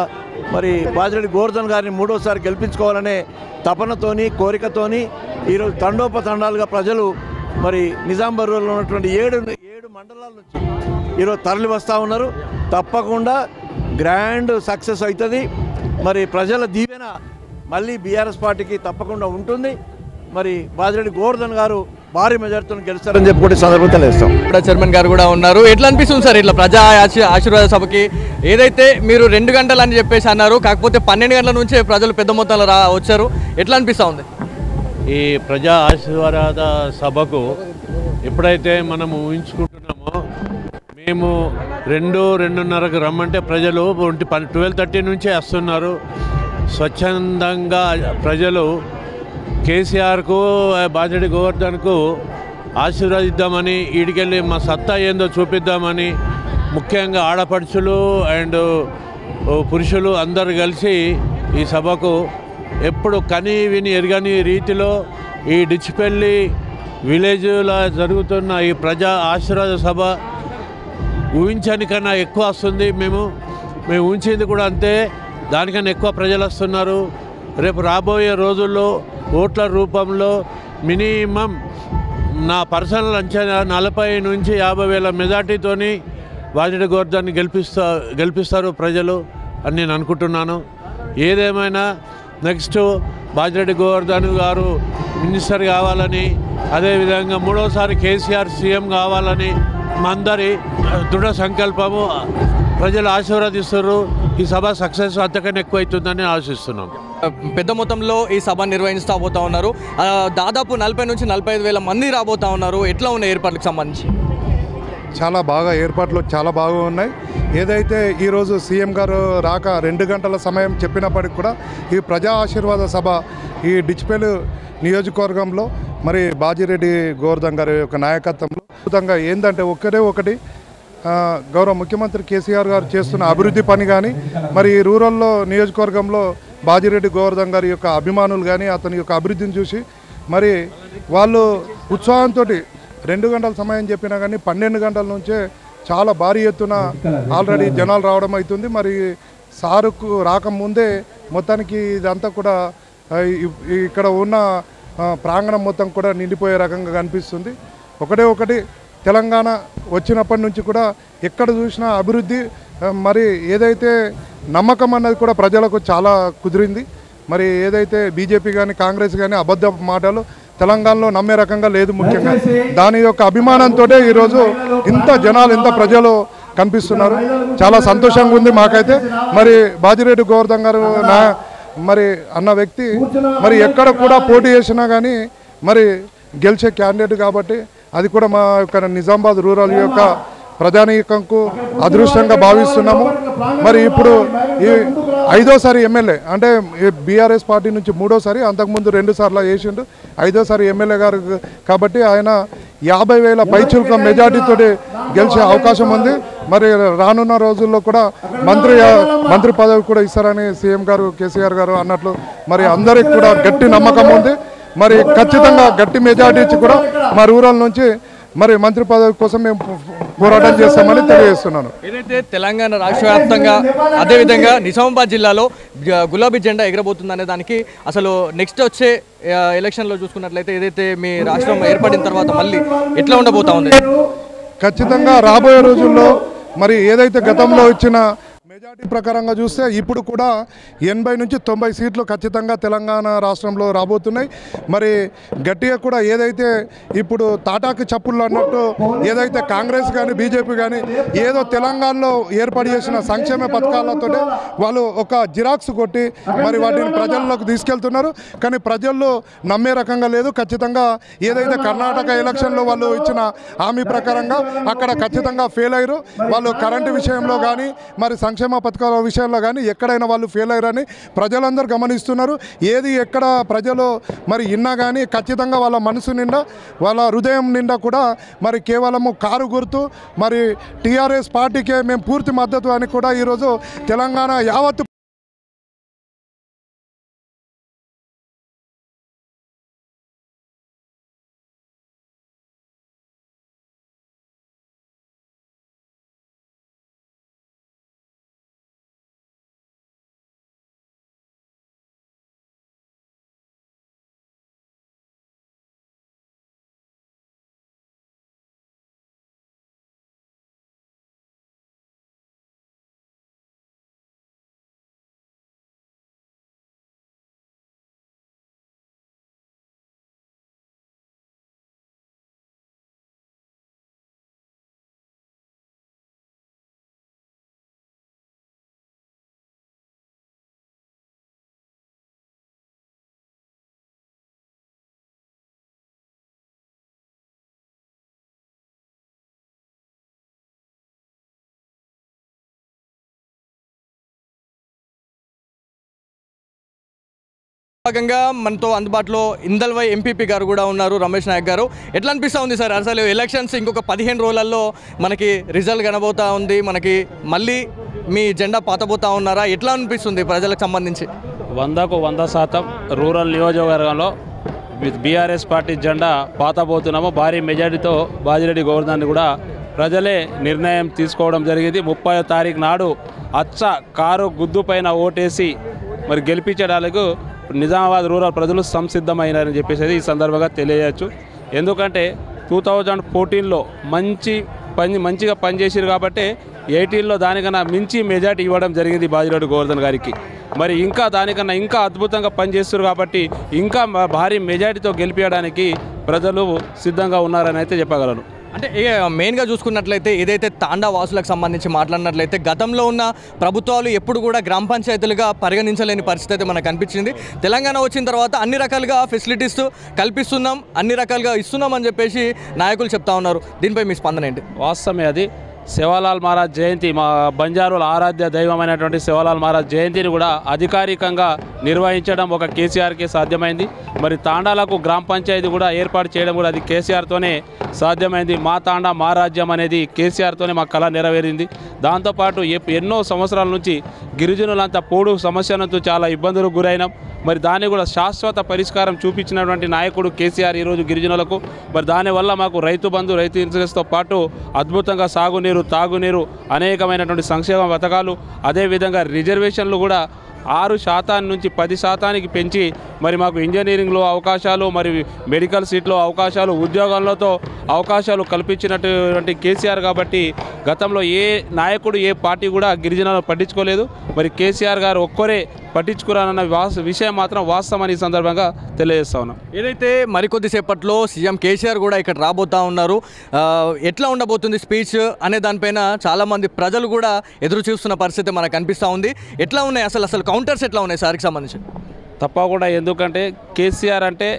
మరి బాజిరెడ్డి గోవర్ధన్ గారిని మూడోసారి గెలిపించుకోవాలనే తపనతోని కోరికతోని ఈరోజు తండోపతండాలుగా ప్రజలు మరి నిజామాబాద్ రూరల్లో ఉన్నటువంటి 7 మండలాల నుంచి ఈరోజు తరలి వస్తూ ఉన్నారు. తప్పకుండా గ్రాండ్ సక్సెస్ అవుతుంది. మరి ప్రజల దీవెన మళ్ళీ బీఆర్ఎస్ పార్టీకి తప్పకుండా ఉంటుంది. మరి బాజిరెడ్డి గోవర్ధన్ గారు భారీ మెజార్టీతో గెలుస్తారని చెప్పి కూడా సందర్భంగా తెలియజేస్తాం. ఇప్పుడు చైర్మన్ గారు కూడా ఉన్నారు. ఎట్లా అనిపిస్తుంది సార్ ఇట్లా ప్రజా ఆశీర్వాద సభకి? ఏదైతే మీరు 2 గంటలు అని చెప్పేసి అన్నారు, కాకపోతే 12 గంటల నుంచే ప్రజలు పెద్ద మొత్తంలో వచ్చారు. ఎట్లా అనిపిస్తూ ఉంది? ఈ ప్రజా ఆశీర్వాద సభకు ఎప్పుడైతే మనము ఊహించుకుంటున్నామో, మేము 2-2:30కు రమ్మంటే ప్రజలు 12:30 నుంచే వస్తున్నారు. స్వచ్ఛందంగా ప్రజలు కేసీఆర్కు బాజిరెడ్డి గోవర్ధన్కు ఆశీర్వదిద్దామని, ఈడికెళ్ళి మా సత్తా ఏందో చూపిద్దామని ముఖ్యంగా ఆడపడుచులు అండ్ పురుషులు అందరు కలిసి ఈ సభకు ఎప్పుడు కని విని ఎరగని రీతిలో ఈ డిచ్పల్లి విలేజ్లో జరుగుతున్న ఈ ప్రజా ఆశీర్వాద సభ ఊహించని కన్నా ఎక్కువ వస్తుంది. మేము ఊహించింది కూడా అంతే, దానికన్నా ఎక్కువ ప్రజలు వస్తున్నారు. రేపు రాబోయే రోజుల్లో ఓట్ల రూపంలో మినిమం నా పర్సనల్ అంచనా 40 నుంచి 50 వేల మెజార్టీతోని బాజిరెడ్డి గోవర్ధన్ని గెలిపిస్తారు ప్రజలు అని నేను అనుకుంటున్నాను. ఏదేమైనా నెక్స్ట్ బాజిరెడ్డి గోవర్ధన్ గారు మినిస్టర్ కావాలని, అదేవిధంగా మూడోసారి కేసీఆర్ సీఎం కావాలని మా అందరి దృఢ సంకల్పము. ప్రజలు ఆశీర్వదిస్తారు. ఈ సభ సక్సెస్ అంతకన్నా ఎక్కువ అవుతుందని ఆశిస్తున్నాం. పెద్ద మొత్తంలో ఈ సభ నిర్వహిస్తూ పోతా ఉన్నారు. దాదాపు 40 నుంచి 45 వేల మంది రాబోతూ ఉన్నారు. ఎట్లా ఉన్నాయి ఏర్పాట్లకు సంబంధించి? చాలా బాగా ఏర్పాట్లు చాలా బాగా ఉన్నాయి. ఏదైతే ఈరోజు సీఎం గారు రాక 2 గంటల సమయం చెప్పినప్పటికి కూడా ఈ ప్రజా ఆశీర్వాద సభ ఈ డిచ్పల్లి నియోజకవర్గంలో మరి బాజిరెడ్డి గోవర్ధన్ గారి యొక్క నాయకత్వంలో అద్భుతంగా ఏంటంటే ఒకటి గౌరవ ముఖ్యమంత్రి కేసీఆర్ గారు చేస్తున్న అభివృద్ధి పని కానీ, మరి రూరల్లో నియోజకవర్గంలో బాజిరెడ్డి గోవర్ధన్ గారి యొక్క అభిమానులు కానీ అతని యొక్క అభివృద్ధిని చూసి మరి వాళ్ళు ఉత్సాహంతో 2 గంటల సమయం చెప్పినా కానీ 12 గంటల నుంచే చాలా భారీ ఎత్తున ఆల్రెడీ జనాలు రావడం అవుతుంది. మరి సారుకు రాకముందే మొత్తానికి ఇదంతా కూడా ఇక్కడ ఉన్న ప్రాంగణం మొత్తం కూడా నిండిపోయే రకంగా కనిపిస్తుంది. ఒకటి తెలంగాణ వచ్చినప్పటి నుంచి కూడా ఎక్కడ చూసినా అభివృద్ధి, మరి ఏదైతే నమ్మకం అన్నది కూడా ప్రజలకు చాలా కుదిరింది. మరి ఏదైతే బీజేపీ కానీ కాంగ్రెస్ కానీ అబద్ధ మాటలు తెలంగాణలో నమ్మే రకంగా లేదు. ముఖ్యంగా దాని యొక్క అభిమానంతో ఈరోజు ఇంత జనాలు ఇంత ప్రజలు కనిపిస్తున్నారు. చాలా సంతోషంగా ఉంది మాకైతే. మరి బాజిరెడ్డి గోవర్ధన్ గారు మరి అన్న వ్యక్తి మరి ఎక్కడ కూడా పోటీ చేసినా కానీ మరి గెలిచే క్యాండిడేట్ కాబట్టి అది కూడా మా యొక్క నిజామాబాద్ రూరల్ యొక్క ప్రజానీకంకు అదృష్టంగా భావిస్తున్నాము. మరి ఇప్పుడు ఈ 5వ ఎమ్మెల్యే అంటే బీఆర్ఎస్ పార్టీ నుంచి 3వసారి, అంతకుముందు 2 సార్లు చేసిండు, 5వసారి ఎమ్మెల్యే గారు కాబట్టి ఆయన 50,000 పైచుల్క మెజార్టీతో గెలిచే అవకాశం ఉంది. మరి రానున్న రోజుల్లో కూడా మంత్రి పదవి కూడా ఇస్తారని సీఎం గారు కేసీఆర్ గారు అన్నట్లు మరి అందరికి కూడా గట్టి నమ్మకం ఉంది. మరి ఖచ్చితంగా గట్టి మెజార్టీ ఇచ్చి కూడా మా రూరల్ నుంచి మరి మంత్రి పదవి కోసం మేము పోరాటం చేస్తామని తెలియజేస్తున్నాను. ఏదైతే తెలంగాణ రాష్ట్ర వ్యాప్తంగా అదేవిధంగా నిజామాబాద్ జిల్లాలో గులాబీ జెండా ఎగరబోతుందనే దానికి అసలు నెక్స్ట్ వచ్చే ఎలక్షన్లో చూసుకున్నట్లయితే ఏదైతే మీ రాష్ట్రం ఏర్పడిన తర్వాత మళ్ళీ ఎట్లా ఉండబోతా ఉంది? ఖచ్చితంగా రాబోయే రోజుల్లో మరి ఏదైతే గతంలో ఇచ్చిన మెజార్టీ ప్రకారంగా చూస్తే ఇప్పుడు కూడా 80 నుంచి 90 సీట్లు ఖచ్చితంగా తెలంగాణ రాష్ట్రంలో రాబోతున్నాయి. మరి గట్టిగా కూడా ఏదైతే ఇప్పుడు తాటాకు చప్పుళ్ళు అన్నట్టు ఏదైతే కాంగ్రెస్ కానీ బీజేపీ కానీ ఏదో తెలంగాణలో ఏర్పాటు చేసిన సంక్షేమ పథకాలతో వాళ్ళు ఒక జిరాక్స్ కొట్టి మరి వాటిని ప్రజల్లోకి తీసుకెళ్తున్నారు. కానీ ప్రజల్లో నమ్మే రకంగా లేదు. ఖచ్చితంగా ఏదైతే కర్ణాటక ఎలక్షన్లో వాళ్ళు ఇచ్చిన హామీ ప్రకారంగా అక్కడ ఖచ్చితంగా ఫెయిల్ అయ్యారు. వాళ్ళు కరెంటు విషయంలో కానీ మరి సంక్షేమ పథకాల విషయంలో కానీ ఎక్కడైనా వాళ్ళు ఫెయిల్ అయ్యారని ప్రజలందరూ గమనిస్తున్నారు. ఏది ఎక్కడ ప్రజలు మరి ఇన్నా కానీ ఖచ్చితంగా వాళ్ళ మనసు నిండా వాళ్ళ హృదయం నిండా కూడా మరి కేవలము కారు గుర్తు మరి టీఆర్ఎస్ పార్టీకే మేము పూర్తి మద్దతు అని కూడా ఈరోజు తెలంగాణ యావత్తు భాగంగా మనతో అందుబాటులో ఇందల్వై ఎంపీపీ గారు కూడా ఉన్నారు, రమేష్ నాయక్ గారు. ఎట్లా అనిపిస్తూ ఉంది సార్ అసలు ఎలక్షన్స్ ఇంకొక 15 రోజులలో మనకి రిజల్ట్ కనబోతా ఉంది, మనకి మళ్ళీ మీ జెండా పాతబోతా ఉన్నారా? ఎట్లా అనిపిస్తుంది ప్రజలకు సంబంధించి? 100కు 100% రూరల్ నియోజకవర్గంలో బీఆర్ఎస్ పార్టీ జెండా పాతబోతున్నాము. భారీ మెజారిటీతో బాజిరెడ్డి గోవర్ధన్ కూడా ప్రజలే నిర్ణయం తీసుకోవడం జరిగింది. 30వ తారీఖు నాడు అచ్చ కారు గుద్దు పైన ఓటేసి మరి గెలిపించడానికి నిజామాబాద్ రూరల్ ప్రజలు సంసిద్ధమైనారని చెప్పేసి ఈ సందర్భంగా తెలియజేయచ్చు. ఎందుకంటే 2014లో మంచిగా పనిచేసారు కాబట్టి 18లో దానికన్నా మించి మెజార్టీ ఇవ్వడం జరిగింది బాజిరెడ్డి గోవర్ధన్ గారికి. మరి ఇంకా దానికన్నా ఇంకా అద్భుతంగా పనిచేస్తారు కాబట్టి ఇంకా భారీ మెజార్టీతో గెలిపించడానికి ప్రజలు సిద్ధంగా ఉన్నారని అయితే చెప్పగలను. అంటే మెయిన్గా చూసుకున్నట్లయితే ఏదైతే తాండా వాసులకు సంబంధించి మాట్లాడినట్లయితే గతంలో ఉన్న ప్రభుత్వాలు ఎప్పుడు కూడా గ్రామ పంచాయతీలుగా పరిగణించలేని పరిస్థితి అయితే మనకు కనిపించింది. తెలంగాణ వచ్చిన తర్వాత అన్ని రకాలుగా ఫెసిలిటీస్ కల్పిస్తున్నాం, అన్ని రకాలుగా ఇస్తున్నాం అని చెప్పేసి నాయకులు చెప్తా ఉన్నారు. దీనిపై మీ స్పందన ఏంటి? వాస్తవమే అది. సేవాలాల్ మహారాజ్ జయంతి, మా బంజారుల ఆరాధ్య దైవమైనటువంటి సేవాలాల్ మహారాజ్ జయంతిని కూడా అధికారికంగా నిర్వహించడం ఒక కేసీఆర్కే సాధ్యమైంది. మరి తాండాలకు గ్రామ పంచాయతీ కూడా ఏర్పాటు చేయడం కూడా అది కేసీఆర్తోనే సాధ్యమైంది. మా తాండా మా రాజ్యం అనేది కేసీఆర్తోనే మా కళ నెరవేరింది. దాంతోపాటు ఎన్నో సంవత్సరాల నుంచి గిరిజనులంతా పోడు సమస్యలతో చాలా ఇబ్బందులకు గురైనాం. మరి దాన్ని కూడా శాశ్వత పరిష్కారం చూపించినటువంటి నాయకుడు కేసీఆర్ ఈరోజు గిరిజనులకు. మరి దానివల్ల మాకు రైతు బంధు, రైతు ఇన్సూరెన్స్తో పాటు అద్భుతంగా సాగునీరు, తాగునీరు, అనేకమైనటువంటి సంక్షేమ పథకాలు, అదేవిధంగా రిజర్వేషన్లు కూడా 6% నుంచి 10% పెంచి మరి మాకు ఇంజనీరింగ్లో అవకాశాలు, మరి మెడికల్ సీట్లో అవకాశాలు, ఉద్యోగాలతో అవకాశాలు కల్పించినటువంటి కేసీఆర్ కాబట్టి గతంలో ఏ నాయకుడు ఏ పార్టీ కూడా గిరిజనులను పట్టించుకోలేదు. మరి కేసీఆర్ గారు ఒక్కరే పట్టించుకురానన్న విషయం మాత్రం వాస్తవమని ఈ సందర్భంగా తెలియజేస్తా ఉన్నాం. ఏదైతే మరికొద్దిసేపట్లో సీఎం కేసీఆర్ కూడా ఇక్కడ రాబోతా ఉన్నారు, ఎట్లా ఉండబోతుంది స్పీచ్ అనే దానిపైన చాలామంది ప్రజలు కూడా ఎదురు చూస్తున్న పరిస్థితి మనకు కనిపిస్తూ ఉంది. ఎట్లా ఉన్నాయి అసలు కౌంటర్స్ ఎట్లా ఉన్నాయి సార్కి సంబంధించి? తప్పకుండా, ఎందుకంటే కేసీఆర్ అంటే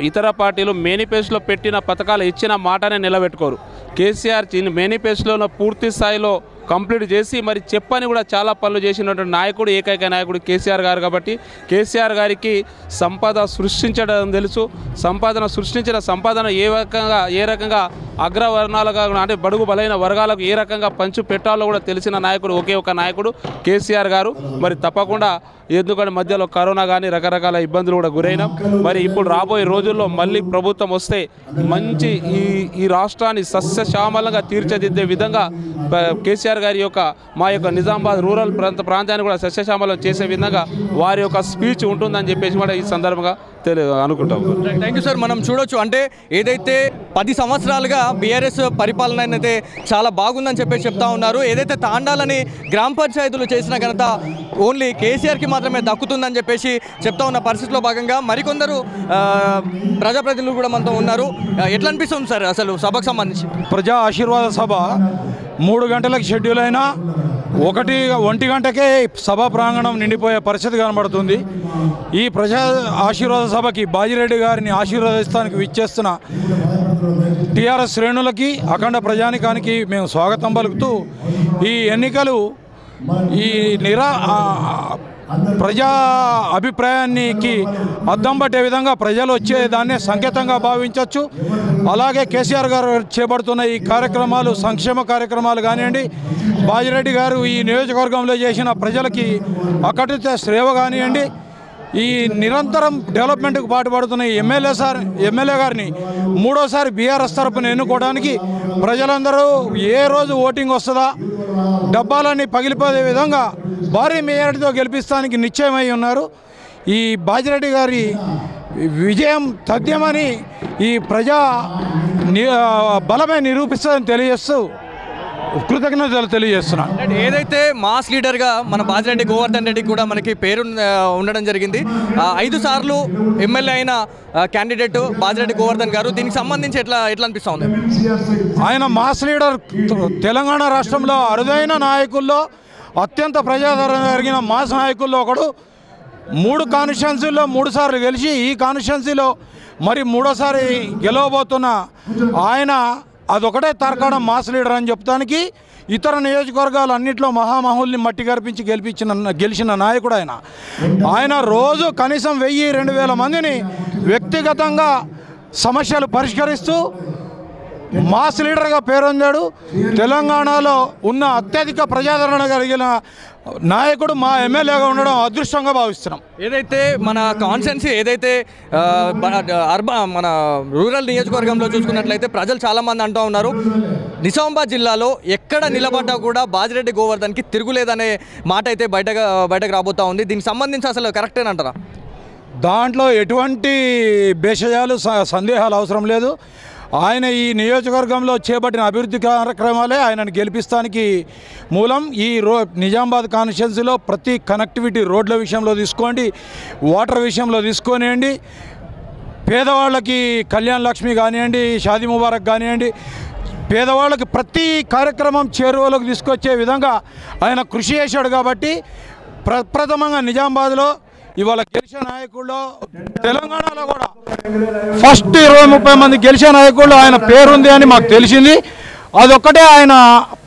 ఇతర పార్టీలు మేనిఫెస్టోలో పెట్టిన పథకాలు ఇచ్చిన మాటనే నిలబెట్టుకోరు. కేసీఆర్ మేనిఫెస్టోలో పూర్తి స్థాయిలో కంప్లీట్ చేసి మరి చెప్పని కూడా చాలా పనులు చేసినటువంటి నాయకుడు, ఏకైక నాయకుడు కేసీఆర్ గారు కాబట్టి కేసీఆర్ గారికి సంపద సృష్టించడం తెలుసు. సృష్టించిన సంపదను ఏ రకంగా అగ్రవర్ణాలుగా అంటే బడుగు బలైన వర్గాలకు ఏ రకంగా పంచు పెట్టాలో కూడా తెలిసిన నాయకుడు ఒకే ఒక నాయకుడు కేసీఆర్ గారు. మరి తప్పకుండా, ఎందుకంటే మధ్యలో కరోనా కానీ రకరకాల ఇబ్బందులు కూడా గురైనాం. మరి ఇప్పుడు రాబోయే రోజుల్లో మళ్ళీ ప్రభుత్వం వస్తే మంచి ఈ రాష్ట్రాన్ని సస్యశ్యామలంగా తీర్చిదిద్దే విధంగా కేసీఆర్ గారి మా యొక్క నిజామాబాద్ రూరల్ ప్రాంతాన్ని కూడా సస్యశ్యామలం చేసే విధంగా వారి యొక్క స్పీచ్ ఉంటుందని చెప్పేసి కూడా ఈ సందర్భంగా అనుకుంటాం. Thank you sir. మనం చూడొచ్చు, అంటే ఏదైతే 10 సంవత్సరాలుగా బీఆర్ఎస్ పరిపాలన అయితే చాలా బాగుందని చెప్పేసి చెప్తా ఉన్నారు. ఏదైతే తాండాలని గ్రామ పంచాయతీలు చేసిన ఘనత ఓన్లీ కేసీఆర్కి మాత్రమే దక్కుతుందని చెప్పేసి చెప్తా ఉన్న పరిస్థితిలో భాగంగా మరికొందరు ప్రజాప్రతినిధులు కూడా మనతో ఉన్నారు. ఎట్లా అనిపిస్తుంది సార్ అసలు సభకు సంబంధించి? ప్రజా ఆశీర్వాద సభ 3 గంటలకు షెడ్యూల్ అయినా 1 గంటకే సభా ప్రాంగణం నిండిపోయే పరిస్థితి కనబడుతుంది. ఈ ప్రజా ఆశీర్వాద సభకి బాజిరెడ్డి గారిని ఆశీర్వదిస్తానికి విచ్చేస్తున్న టీఆర్ఎస్ శ్రేణులకి, అఖండ ప్రజానికానికి మేము స్వాగతం పలుకుతూ ఈ ఎన్నికలు ఈ ప్రజా అభిప్రాయానికి అద్దం పట్టే విధంగా ప్రజలు వచ్చేదాన్నే సంకేతంగా భావించవచ్చు. అలాగే కేసీఆర్ గారు చేపడుతున్న ఈ కార్యక్రమాలు, సంక్షేమ కార్యక్రమాలు కానివ్వండి, బాజిరెడ్డి గారు ఈ నియోజకవర్గంలో చేసిన ప్రజలకి అకటిత సేవ కానివ్వండి, ఈ నిరంతరం డెవలప్మెంట్కు పాటుపడుతున్న ఎమ్మెల్యే గారిని 3వసారి బీఆర్ఎస్ తరపున ఎన్నుకోవడానికి ప్రజలందరూ ఏ రోజు ఓటింగ్ వస్తుందా, డబ్బాలన్నీ పగిలిపోయే విధంగా భారీ మెజారిటీతో గెలిపిస్తానికి నిశ్చయమై ఉన్నారు. ఈ బాజిరెడ్డి గారి విజయం తథ్యమని ఈ ప్రజా బలమే నిరూపిస్తుందని తెలియజేస్తూ కృతజ్ఞతలు తెలియజేస్తున్నాను. ఏదైతే మాస్ లీడర్గా మన బాజిరెడ్డి గోవర్ధన్ రెడ్డికి కూడా మనకి పేరు ఉండడం జరిగింది. 5 సార్లు ఎమ్మెల్యే అయిన క్యాండిడేట్ బాజిరెడ్డి గోవర్ధన్ గారు, దీనికి సంబంధించి ఎట్లా అనిపిస్తూ ఉంది? ఆయన మాస్ లీడర్, తెలంగాణ రాష్ట్రంలో అరుదైన నాయకుల్లో అత్యంత ప్రజాదరణ జరిగిన మాస్ నాయకుల్లో ఒకడు. 3 కాన్స్టిట్యున్సీల్లో 3 సార్లు గెలిచి ఈ కాన్స్టిట్యున్సీలో మరి 3వసారి గెలవబోతున్న ఆయన అదొకటే తార్కాణం మాస్ లీడర్ అని చెప్తానికి. ఇతర నియోజకవర్గాలు అన్నింటిలో మహామహుల్ని మట్టి గర్పించి గెలిచిన నాయకుడు ఆయన రోజు కనీసం 1000-2000 మందిని వ్యక్తిగతంగా సమస్యలు పరిష్కరిస్తూ మాస్ లీడర్గా పేరొందాడు. తెలంగాణలో ఉన్న అత్యధిక ప్రజాదరణ కలిగిన నాయకుడు మా ఎమ్మెల్యేగా ఉండడం అదృష్టంగా భావిస్తున్నాం. ఏదైతే మన కాన్స్టిట్యున్సీ ఏదైతే మన రూరల్ నియోజకవర్గంలో చూసుకున్నట్లయితే ప్రజలు చాలామంది అంటూ ఉన్నారు, నిజామాబాద్ జిల్లాలో ఎక్కడ నిలబడ్డా కూడా బాజిరెడ్డి గోవర్ధన్కి తిరుగులేదనే మాట అయితే బయటకు రాబోతూ ఉంది. దీనికి సంబంధించి అసలు కరెక్టేనంటారా? దాంట్లో ఎటువంటి భేషజాలు సందేహాలు అవసరం లేదు. ఆయన ఈ నియోజకవర్గంలో చేపట్టిన అభివృద్ధి కార్యక్రమాలే ఆయనను గెలిపిస్తానికి మూలం. ఈ నిజామాబాద్ కాన్స్టిట్యున్సీలో ప్రతి కనెక్టివిటీ, రోడ్ల విషయంలో తీసుకోండి, వాటర్ విషయంలో తీసుకొనియండి, పేదవాళ్ళకి కళ్యాణ్ లక్ష్మి కానివ్వండి, షాదీ ముబారక్ కానివ్వండి, పేదవాళ్ళకి ప్రతి కార్యక్రమం చేరువలోకి తీసుకొచ్చే విధంగా ఆయన కృషి చేశాడు. కాబట్టి ప్రప్రథమంగా నిజామాబాద్లో ఇవాళ గెలిచే నాయకుల్లో, తెలంగాణలో కూడా ఫస్ట్ 20-30 మంది గెలిచే నాయకుల్లో ఆయన పేరుంది అని మాకు తెలిసింది. అదొక్కటే ఆయన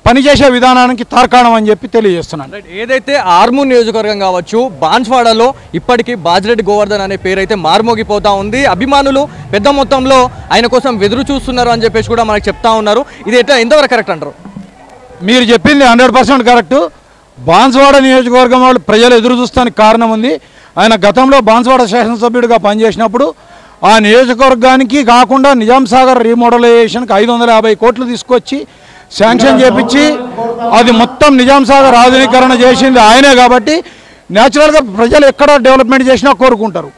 పనిచేసే విధానానికి తార్కాణం అని చెప్పి తెలియజేస్తున్నాను. ఏదైతే ఆర్మూర్ నియోజకవర్గం కావచ్చు, బాన్స్వాడలో ఇప్పటికీ బాజిరెడ్డి గోవర్ధన్ అనే పేరు అయితే మార్మోగిపోతా ఉంది. అభిమానులు పెద్ద మొత్తంలో ఆయన కోసం ఎదురు చూస్తున్నారు అని చెప్పేసి కూడా మనకు చెప్తా ఉన్నారు. ఇది ఎంతవరకు కరెక్ట్ అంటారు? మీరు చెప్పింది 100% కరెక్టు. బాన్స్వాడ నియోజకవర్గం వాళ్ళు ప్రజలు ఎదురు చూస్తానికి కారణం ఉంది. ఆయన గతంలో బాన్స్వాడ శాసనసభ్యుడిగా పనిచేసినప్పుడు ఆ నియోజకవర్గానికి కాకుండా నిజాం సాగర్ రీమోడలైజేషన్కి 550 కోట్లు తీసుకొచ్చి శాంక్షన్ చేపించి అది మొత్తం నిజాం సాగర్ ఆధునీకరణ చేసింది ఆయనే. కాబట్టి న్యాచురల్గా ప్రజలు ఎక్కడ డెవలప్మెంట్ చేసినా కోరుకుంటారు.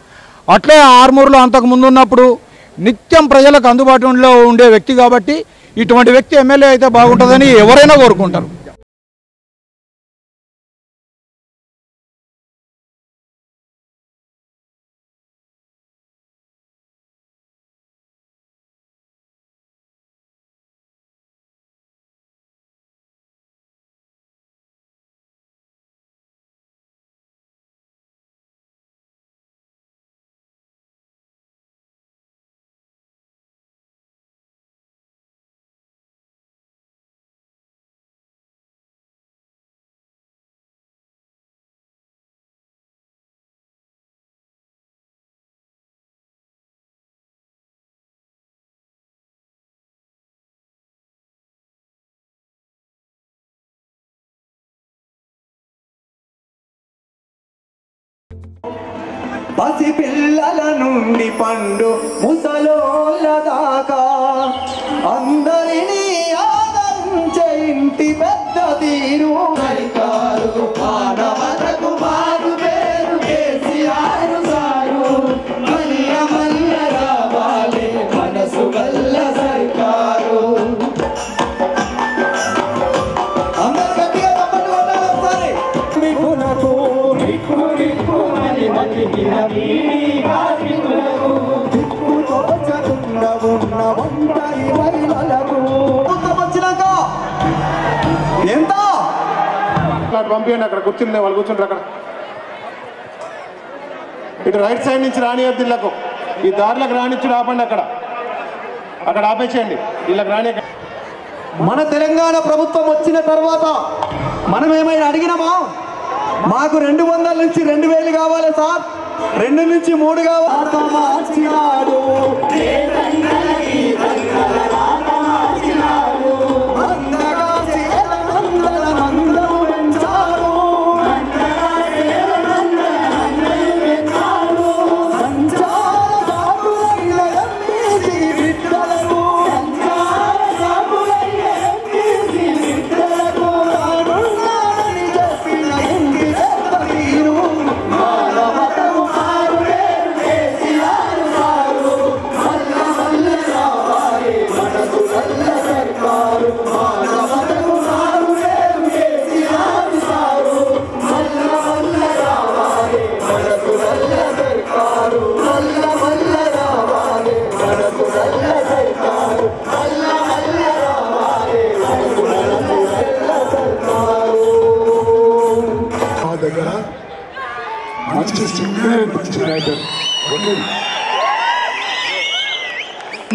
అట్లే ఆర్మూర్లో అంతకుముందు ఉన్నప్పుడు నిత్యం ప్రజలకు అందుబాటులో ఉండే వ్యక్తి కాబట్టి ఇటువంటి వ్యక్తి ఎమ్మెల్యే అయితే బాగుంటుందని ఎవరైనా కోరుకుంటారు. పసి పిల్లల నుండి పండు ముసలోళ్ళ దాకా అందరినీ ఆదరించే ఇంటి పెద్ద తీరు సరికారు మానవతకు మారు పేరు కేసీఆర్ సారు మల్ల మల్ల రావాలి మనసు గల్ల సరికారు. అందరూ గట్టిగా తప్పట్టు కొట్టాలి ఒకసారి. మికునకు మికు మికు ఎంత పంపించండి. అక్కడ కూర్చుంది వాళ్ళు కూర్చుంటారు. అక్కడ ఇటు రైట్ సైడ్ నుంచి రానియద్దు. ఇళ్ళకు ఈ దారిలోకి రానిచ్చుడు ఆపండి. అక్కడ ఆపేసేయండి. వీళ్ళకి రాని. మన తెలంగాణ ప్రభుత్వం వచ్చిన తర్వాత మనం ఏమైనా అడిగినామా? మాకు 200 నుంచి 2000 కావాలి సార్, 2 నుంచి 3 కావాలి.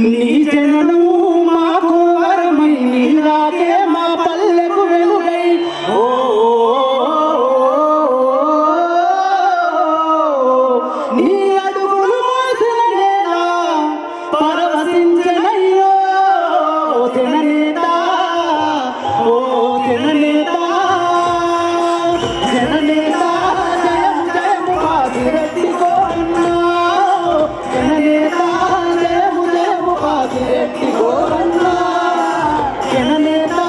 నీ జనను మాకు వరమై నీలాగే మా పల్లెకు వెలుగై నీ అడుగులు మోసిన నేనా పరవశించనయ్యో జననేత ఓ జననేత జననేత జయం జయం భాగీరథి గోవన్నా జననేత జయం జయం భాగీరథి గోవన్నా జననేత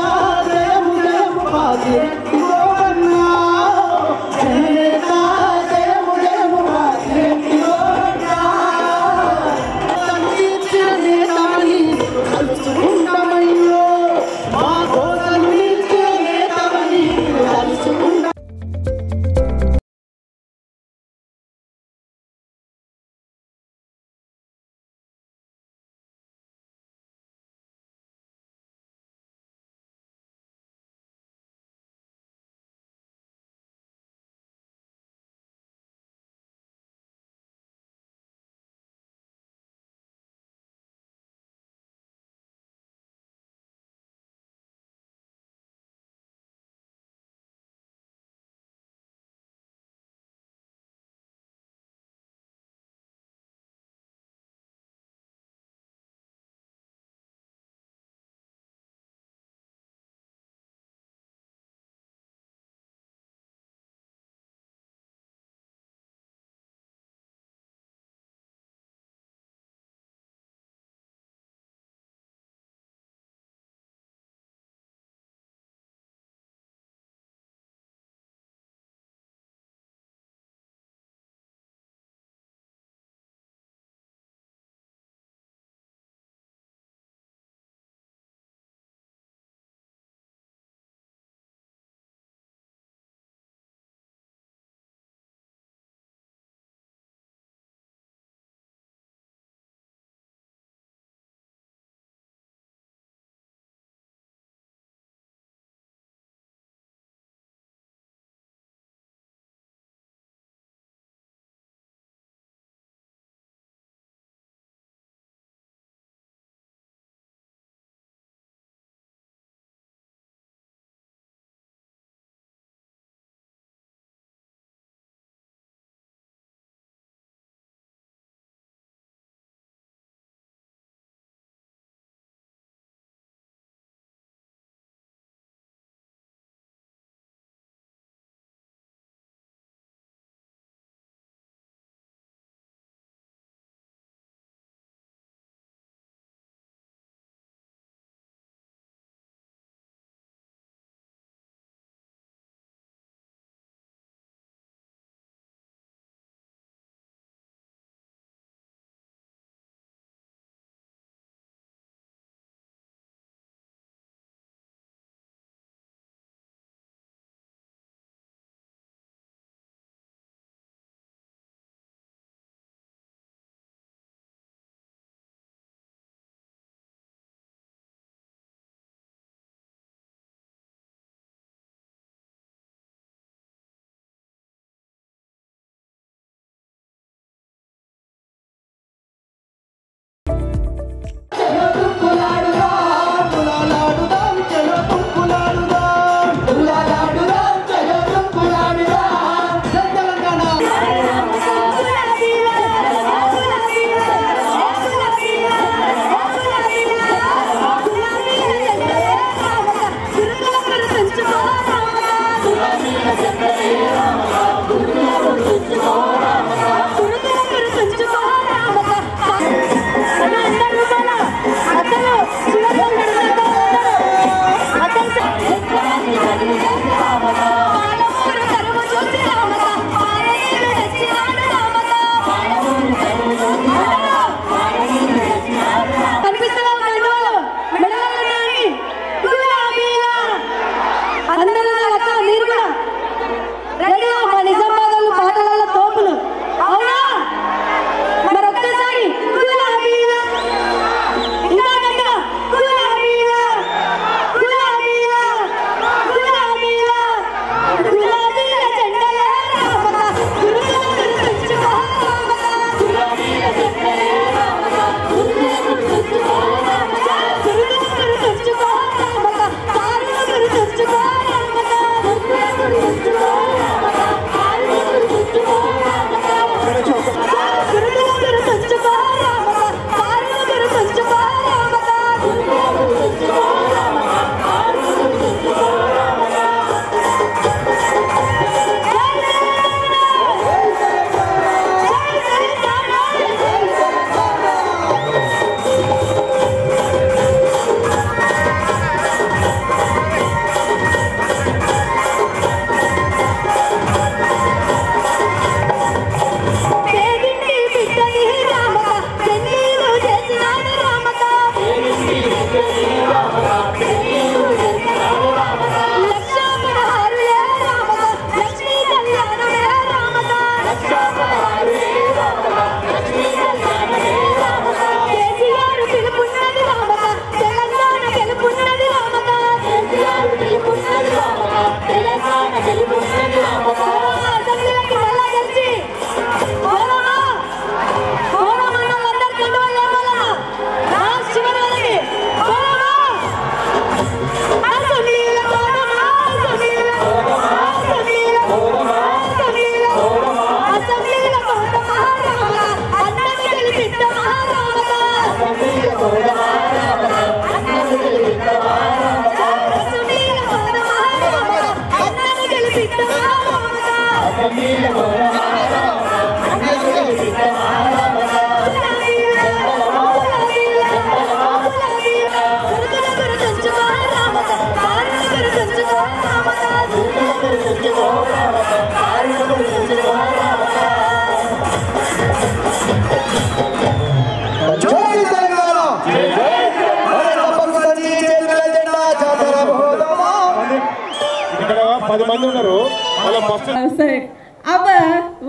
अब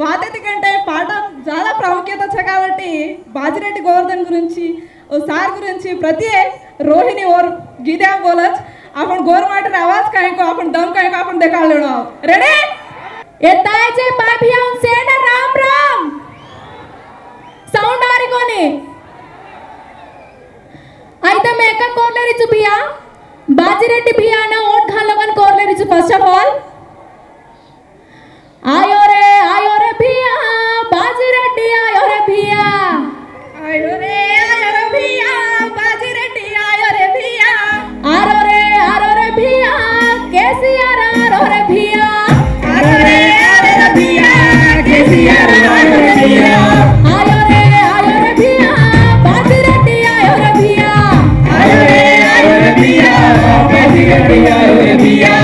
వాదతి కంటే పాఠం చాలా ప్రాముఖ్యత వచ్చా కాబట్టి बाजीरेड्डी गोवर्धन गुరించి सार गुరించి प्रति रोहिणी और गीता बोलच आपण गोरमाटर आवाज काय को आपण दम काय को आपण देखा लेणो रेडी येतायचे पाभियां सेड राम राम साउंड आरी कोणी అయితే మేక కోర్లేరిచు బియా बाजीरेड्डी बियान ओट घालगन कोर्लेरिचु फर्स्ट ऑफ ऑल आयो रे बिया बाजीरेड्डी आयो रे बिया बाजीरेड्डी आयो रे बिया आरो रे बिया केसीआर आरो रे बिया केसीआर आरो रे बिया आयो रे बिया बाजीरेड्डी आयो रे बिया बाजीरेड्डी आयो रे बिया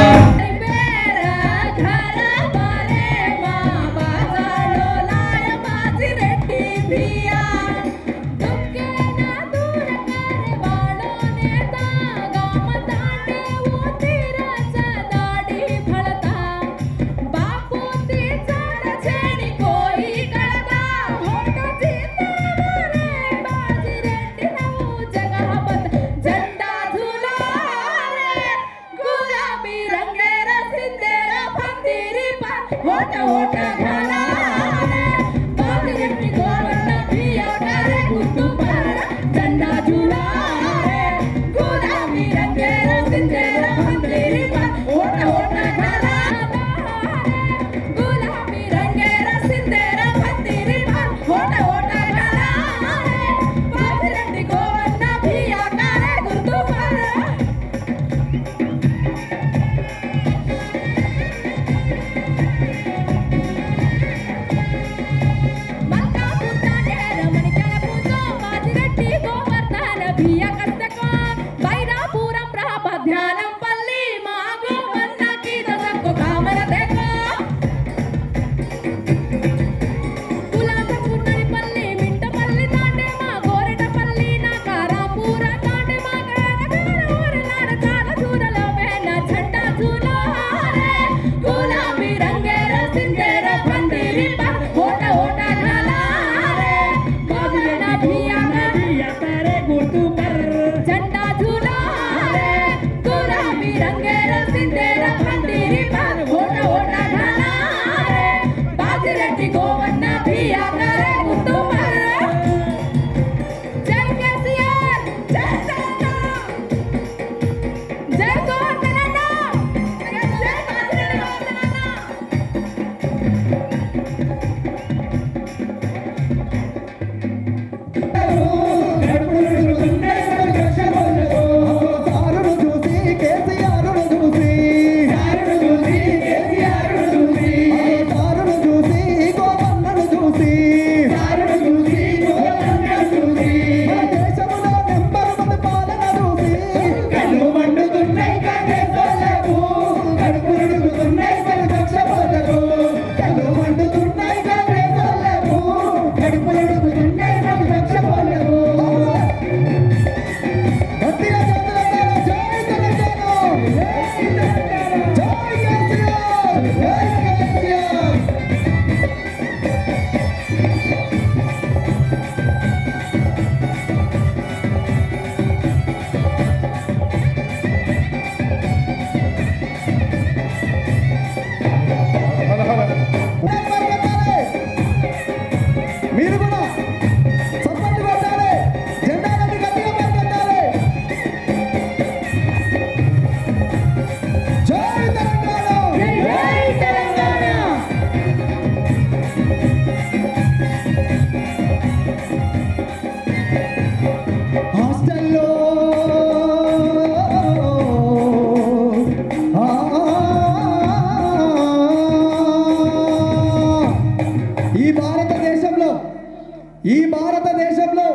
ఈ భారతదేశంలో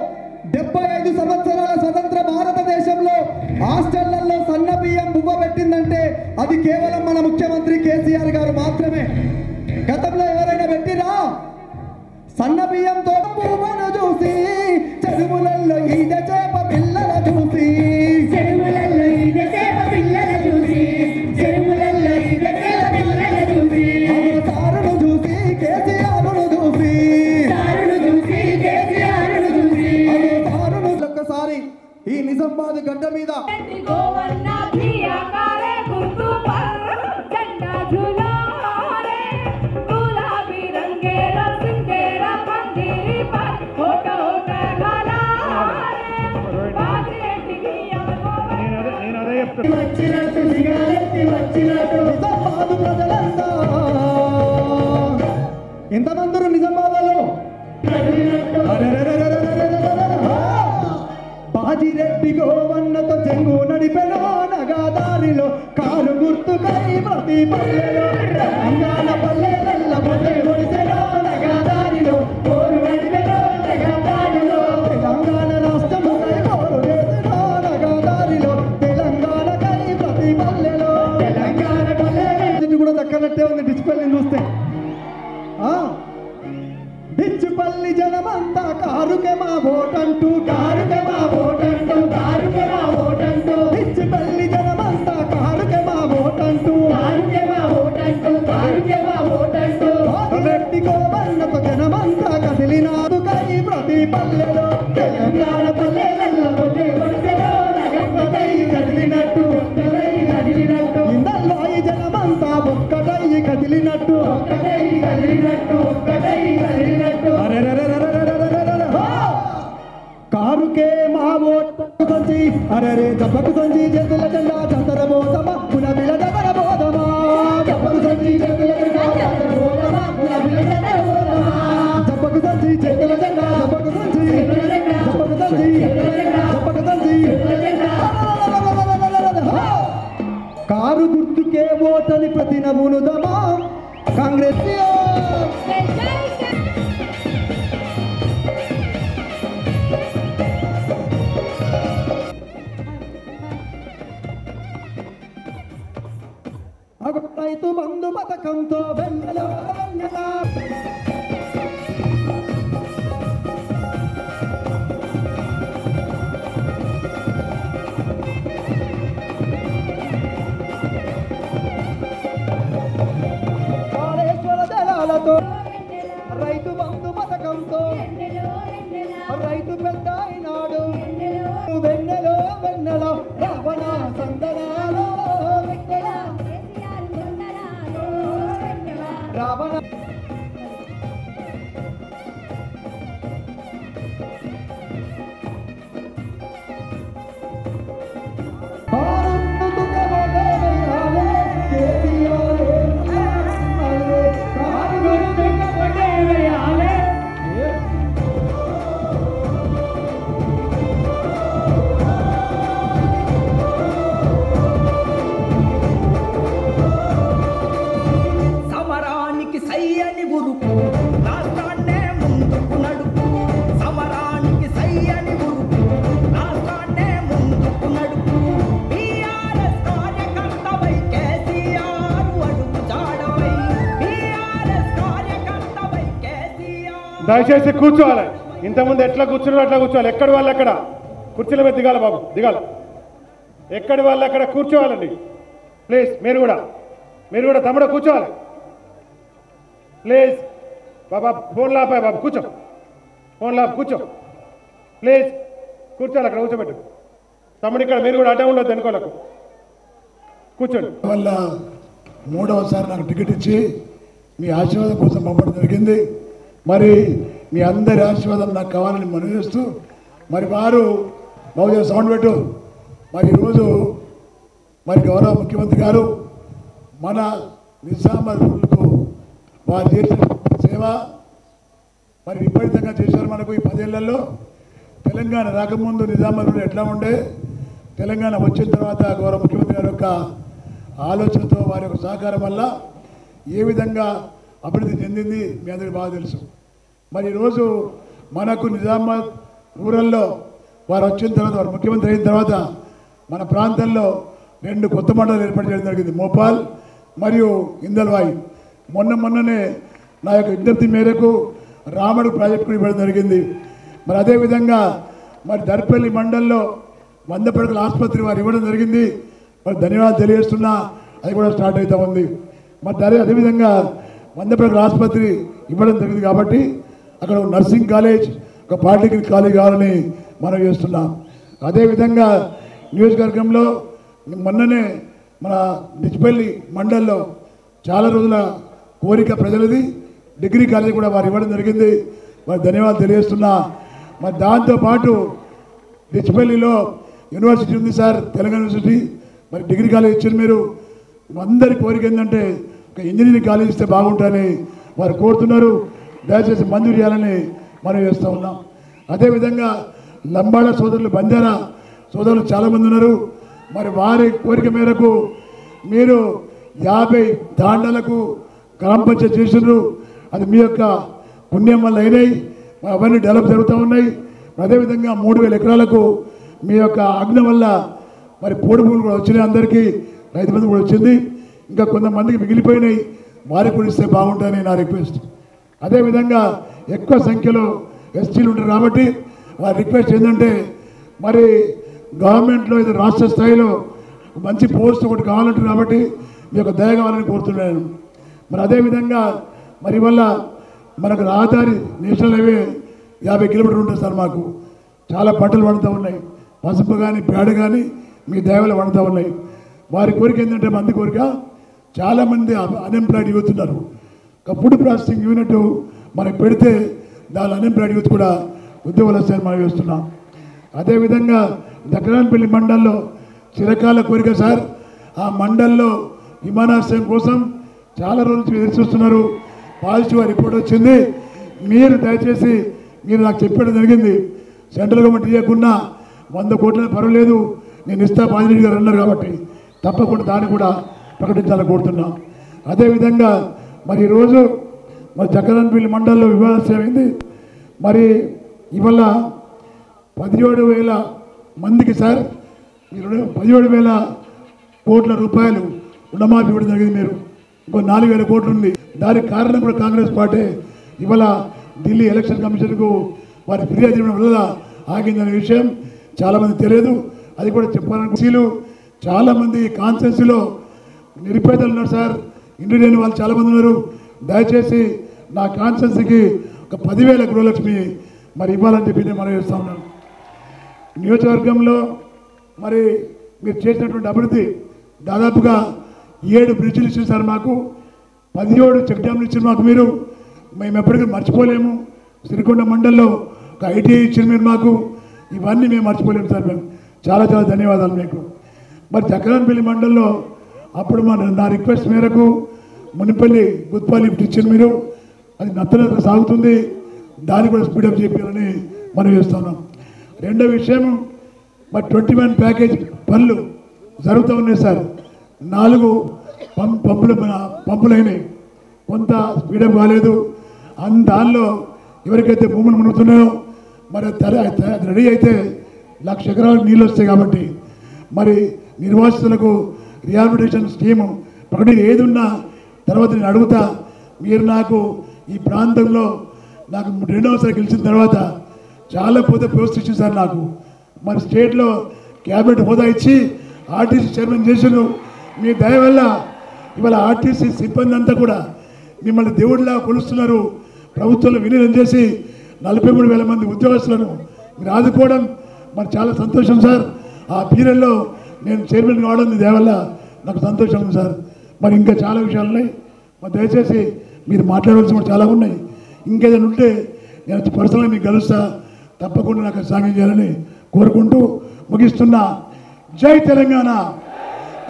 75 సంవత్సరాల స్వతంత్ర భారతదేశంలో హాస్టళ్లలో సన్న బియ్యం బువ్వ పెట్టిందంటే అది కేవలం మన ముఖ్యమంత్రి కేసీఆర్ గారు మాత్రమే. గతంలో ఎవరైనా పెట్టిరా? సన్న బియ్యంతో పువ్వును చూసి చెరువులలో ఈద చేప పిల్లల చూసి చెరువులలో ఈద చేప పిల్లల చూసి చెరువులలో ఈద చేప పిల్లల చూసి సారును చూసి కేసీఆర్ను చూసి సారును చూసి కేసీఆర్ను చూసి సారును ఒక్కసారి ఈ నిజామాబాద్ గడ్డ మీద ఎంతమందరు నిజామాబాద్లో బాజిరెడ్డి గోవన్నతో చెంగు నడిపెనో నగాదారిలో కాలు గుర్తుకై ప్రతి పల్లెలో తెలంగాణ పల్లెల పొద్దు పొడిసెనో నగాదారిలో కోరు నడిపెనో నగాదారిలో తెలంగాణ రాష్ట్రముకై కోరు చేసెనో నగాదారిలో తెలంగాణకై ప్రతి పల్లెలో తెలంగాణ పల్లె కూడా దక్కనట్టే ఉంది డిస్ప్లేని చూస్తే. డిచ్చుపల్లి జనమంతా కారుకే మా ఓటంటూ కారుకే మా ఓటంటూ కారుకే మా ఓటంటూ డిచ్చుపల్లి జనమంతా కారుకే మా ఓటంటూ కారుకే మా ఓటంటూ కారుకే మా ఓటంటూ రెడ్డి గోవన్నతో జనమంతా కదిలినారు కై ప్రతి పల్లెలో తెలంగాణ పల్లెలలో కదిలినట్టు కదిలినట్టు ఇందల్లో ఈ జనమంతా ఒక్కటై కదిలినట్టు ఒక్కటై కదిలినట్టు ఒక్కటై కదిలినట్టు కారుకే మా ఓటు సంచి అరే జబ్బకు సంచి చేతుల జెండా చందరబోధమా పునబిల డబరబోధమా జబ్బకు సంచి చేతుల జెండా చందరబోధమా పునబిల డబరబోధమా జబ్బకు సంచి చేతుల జెండా జబ్బకు సంచి జబ్బకు సంచి జబ్బకు సంచి కారు గుర్తుకే ఓటని ప్రతి నవ్వునుదమా కాంగ్రెస్ రైతు బంధు పథకంతో వెన్నెల రైతు బంధు పథకంతో రైతు పెద్ద అయినాడు వెన్నెలో వెన్నెల రావణ సందనాలు రావణ దయచేసి కూర్చోవాలి. ఇంతకుముందు ఎట్లా కూర్చున్నారో అట్లా కూర్చోవాలి. ఎక్కడి వాళ్ళు అక్కడ కుర్చీల మీద దిగాలి బాబు, దిగాలి. ఎక్కడి వాళ్ళు అక్కడ కూర్చోవాలండి ప్లీజ్. మీరు కూడా తమ్ముడు కూర్చోవాలి ప్లీజ్. బాబా ఫోన్ లాపాయి బాబు, కూర్చో. ఫోన్ లాప్ కూర్చో ప్లీజ్. కూర్చోవాలి, అక్కడ కూర్చోబెట్టు. తమ్ముడు ఇక్కడ మీరు కూడా అడ్డం ఉండొద్దు అనుకోలకు, కూర్చోండి. వల్ల మూడవసారి నాకు టికెట్ ఇచ్చి మీ ఆశీర్వాదం కోసం పంపడం జరిగింది. మరి మీ అందరి ఆశీర్వాదం నాకు కావాలని మనవి చేస్తూ మరి వారు బహుజన సౌండ్ పెట్టు. మరి ఈరోజు మరి గౌరవ ముఖ్యమంత్రి గారు మన నిజామాబాద్కు వారు చేసిన సేవ మరి విపరీతంగా చేశారు. మనకు ఈ 10 ఏళ్లలో తెలంగాణ రాకముందు నిజామాబాద్ ఎట్లా ఉండే, తెలంగాణ వచ్చిన తర్వాత గౌరవ ముఖ్యమంత్రి గారి యొక్క ఆలోచనతో వారి యొక్క సహకారం వల్ల ఏ విధంగా అభివృద్ధి చెందింది మీ అందరికీ బాగా తెలుసు. మరి ఈరోజు మనకు నిజామాబాద్ రూరల్లో వారు వచ్చిన తర్వాత వారు ముఖ్యమంత్రి అయిన తర్వాత మన ప్రాంతంలో 2 కొత్త మండలాలు ఏర్పాటు చేయడం జరిగింది, మోపాల్ మరియు ఇందల్వాయి. మొన్ననే నా యొక్క విజ్ఞప్తి మేరకు రామడు ప్రాజెక్టు ఇవ్వడం జరిగింది. మరి అదేవిధంగా మరి దర్పల్లి మండలంలో 100 పడకల ఆసుపత్రి వారు ఇవ్వడం జరిగింది. మరి ధన్యవాదాలు తెలియజేస్తున్నా, అది కూడా స్టార్ట్ అవుతూ ఉంది. మరి అదేవిధంగా 100 పడకల ఆసుపత్రి ఇవ్వడం జరిగింది కాబట్టి అక్కడ ఒక నర్సింగ్ కాలేజ్, ఒక పాలిటెక్నిక్ కాలేజ్ కావాలని మనం చేస్తున్నాం. అదేవిధంగా నియోజకవర్గంలో మొన్ననే మన డిచ్పల్లి మండల్లో చాలా రోజుల కోరిక ప్రజలది, డిగ్రీ కాలేజ్ కూడా వారు ఇవ్వడం జరిగింది. వారు ధన్యవాదాలు తెలియజేస్తున్నా. మరి దాంతోపాటు డిచ్పల్లిలో యూనివర్సిటీ ఉంది సార్, తెలంగాణ యూనివర్సిటీ. మరి డిగ్రీ కాలేజ్ ఇచ్చారు మీరు. అందరి కోరిక ఏంటంటే ఒక ఇంజనీరింగ్ కాలేజ్ ఇస్తే బాగుంటుందని వారు కోరుతున్నారు. దయచేసి మంజూరు చేయాలని మనం చేస్తూ ఉన్నాం. అదేవిధంగా లంబాడ సోదరులు, బంజారా సోదరులు చాలామంది ఉన్నారు. మరి వారి కోరిక మేరకు మీరు 50 తాండాలకు గ్రామ పంచాయతీ చేసినారు. అది మీ యొక్క పుణ్యం వల్ల అయినాయి. అవన్నీ డెవలప్ జరుగుతూ ఉన్నాయి. అదేవిధంగా 3000 ఎకరాలకు మీ యొక్క ఆజ్ఞ వల్ల మరి పోడు భూములు కూడా వచ్చినాయి, అందరికీ రైతు బంధు కూడా వచ్చింది. ఇంకా కొంతమందికి మిగిలిపోయినాయి, వారికి కూడా ఇస్తే బాగుంటుందని నా రిక్వెస్ట్. అదేవిధంగా ఎక్కువ సంఖ్యలో ఎస్టీలు ఉంటారు కాబట్టి వారి రిక్వెస్ట్ ఏంటంటే మరి గవర్నమెంట్లో ఇది రాష్ట్ర స్థాయిలో మంచి పోస్ట్ ఒకటి కావాలంటారు కాబట్టి మీ యొక్క దయ కావాలని కోరుతున్నాను. మరి అదేవిధంగా మరి వల్ల మనకు రహదారి నేషనల్ హైవే 50 కిలోమీటర్లు ఉంటుంది సార్. మాకు చాలా పంటలు పండుతూ ఉన్నాయి, పసుపు కానీ పేడ కానీ మీ దయవల్ల పండుతూ ఉన్నాయి. వారి కోరిక ఏంటంటే మంది కోరిక, చాలామంది అన్ఎంప్లాయిడ్ యూత్ ఉన్నారు. ఫుడ్ ప్రాసెసింగ్ యూనిట్ మనకు పెడితే దాని అన్ఎంప్లాయిడ్ యూత్ కూడా ఉద్యోగాలు వస్తాయని మనం వేస్తున్నాం. అదేవిధంగా దక్కరాన్పల్లి మండల్లో చిరకాల కోరిక సార్, ఆ మండల్లో విమానాశ్రయం కోసం చాలా రోజుల నుంచి ఎదురు చూస్తున్నారు. పాజిటివ్ రిపోర్ట్ వచ్చింది. మీరు దయచేసి మీరు నాకు చెప్పడం జరిగింది, సెంట్రల్ గవర్నమెంట్ ఇవ్వకుండా 100 కోట్ల పర్వాలేదు నేను ఇస్తా, పాజిరెడ్డి గారు అన్నారు కాబట్టి తప్పకుండా దాన్ని కూడా ప్రకటించాలని కోరుతున్నాం. అదేవిధంగా మరి ఈరోజు మరి చక్కరన్పల్లి మండలంలో వివాదాశ్రయం అయింది. మరి ఇవాళ 17,000 మందికి సార్ 17,000 కోట్ల రూపాయలు రుణమాఫీ ఇవ్వడం జరిగింది. మీరు ఇంకో 4,000 కోట్లు ఉంది. దానికి కారణం కూడా కాంగ్రెస్ పార్టీ. ఇవాళ ఢిల్లీ ఎలక్షన్ కమిషన్కు వారి ఫిర్యాదు ఇవ్వడం వల్ల ఆగిందనే విషయం చాలామంది తెలియదు. అది కూడా చెప్పాలనుకో. చాలామంది కాన్స్టిట్యున్సీలో నిరుపేదలు ఉన్నారు సార్, ఇంటి లేని వాళ్ళు చాలామంది ఉన్నారు. దయచేసి నా కాన్స్టిట్యున్సీకి ఒక 10,000 గృహలక్ష్మి మరి ఇవ్వాలని చెప్పి నేను మనం చేస్తూ ఉన్నాను. నియోజకవర్గంలో మరి మీరు చేసినటువంటి అభివృద్ధి దాదాపుగా 7 బ్రిడ్జిలు ఇచ్చారు సార్. మాకు 17 చెక్ డ్యామ్లు ఇచ్చారు మాకు. మీరు మేము ఎప్పటికీ మర్చిపోలేము. సిరికొండ మండలంలో ఒక ఐటీఐ ఇచ్చారు మీరు మాకు. ఇవన్నీ మేము మర్చిపోలేము సార్. మేము చాలా చాలా ధన్యవాదాలు మీకు. మరి చక్కరాన్పల్లి మండలంలో అప్పుడు నా రిక్వెస్ట్ మేరకు మునిపల్లి గుత్పల్లి లిఫ్ట్ ఇచ్చారు మీరు. అది నత్తనత్త సాగుతుంది, దాన్ని కూడా స్పీడప్ చేయాలని మనం చేస్తున్నాం. రెండో విషయం మరి 21 ప్యాకేజ్ పనులు జరుగుతూ ఉన్నాయి సార్. 4 పంపులు అయినాయి, కొంత స్పీడప్ కాలేదు. దానిలో ఎవరికైతే భూములు మునుగుతున్నాయో మరి అది రెడీ అయితే 1,00,000 ఎకరాలకు నీళ్ళు వస్తాయి కాబట్టి మరి నిర్వాసితులకు రిహాబిలిటేషన్ స్కీము ప్రకటన ఏది ఉన్నా తర్వాత నేను అడుగుతా. మీరు నాకు ఈ ప్రాంతంలో నాకు 2వసారి గెలిచిన తర్వాత చాలా పోస్ట్ ఇచ్చింది సార్ నాకు. మరి స్టేట్లో క్యాబినెట్ హోదా ఇచ్చి ఆర్టీసీ చైర్మన్ చేసారు. మీ దయ వల్ల ఇవాళ ఆర్టీసీ సిబ్బంది అంతా కూడా మిమ్మల్ని దేవుడిలా కొలుస్తున్నారు. ప్రభుత్వంలో విలీనం చేసి 43,000 మంది ఉద్యోగస్తులను మీరు ఆదుకోవడం మరి చాలా సంతోషం సార్. ఆ పీరియడ్లో నేను చైర్మన్ కావడం మీ దయ వల్ల నాకు సంతోషం ఉంది సార్. మరి ఇంకా చాలా విషయాలు ఉన్నాయి. మరి దయచేసి మీరు మాట్లాడవలసి చాలా ఉన్నాయి. ఇంకేదైనా ఉంటే నేను పర్సనల్గా మీకు కలుస్తా, తప్పకుండా నాకు సాయం చేయాలని కోరుకుంటూ ముగిస్తున్నా. జై తెలంగాణ,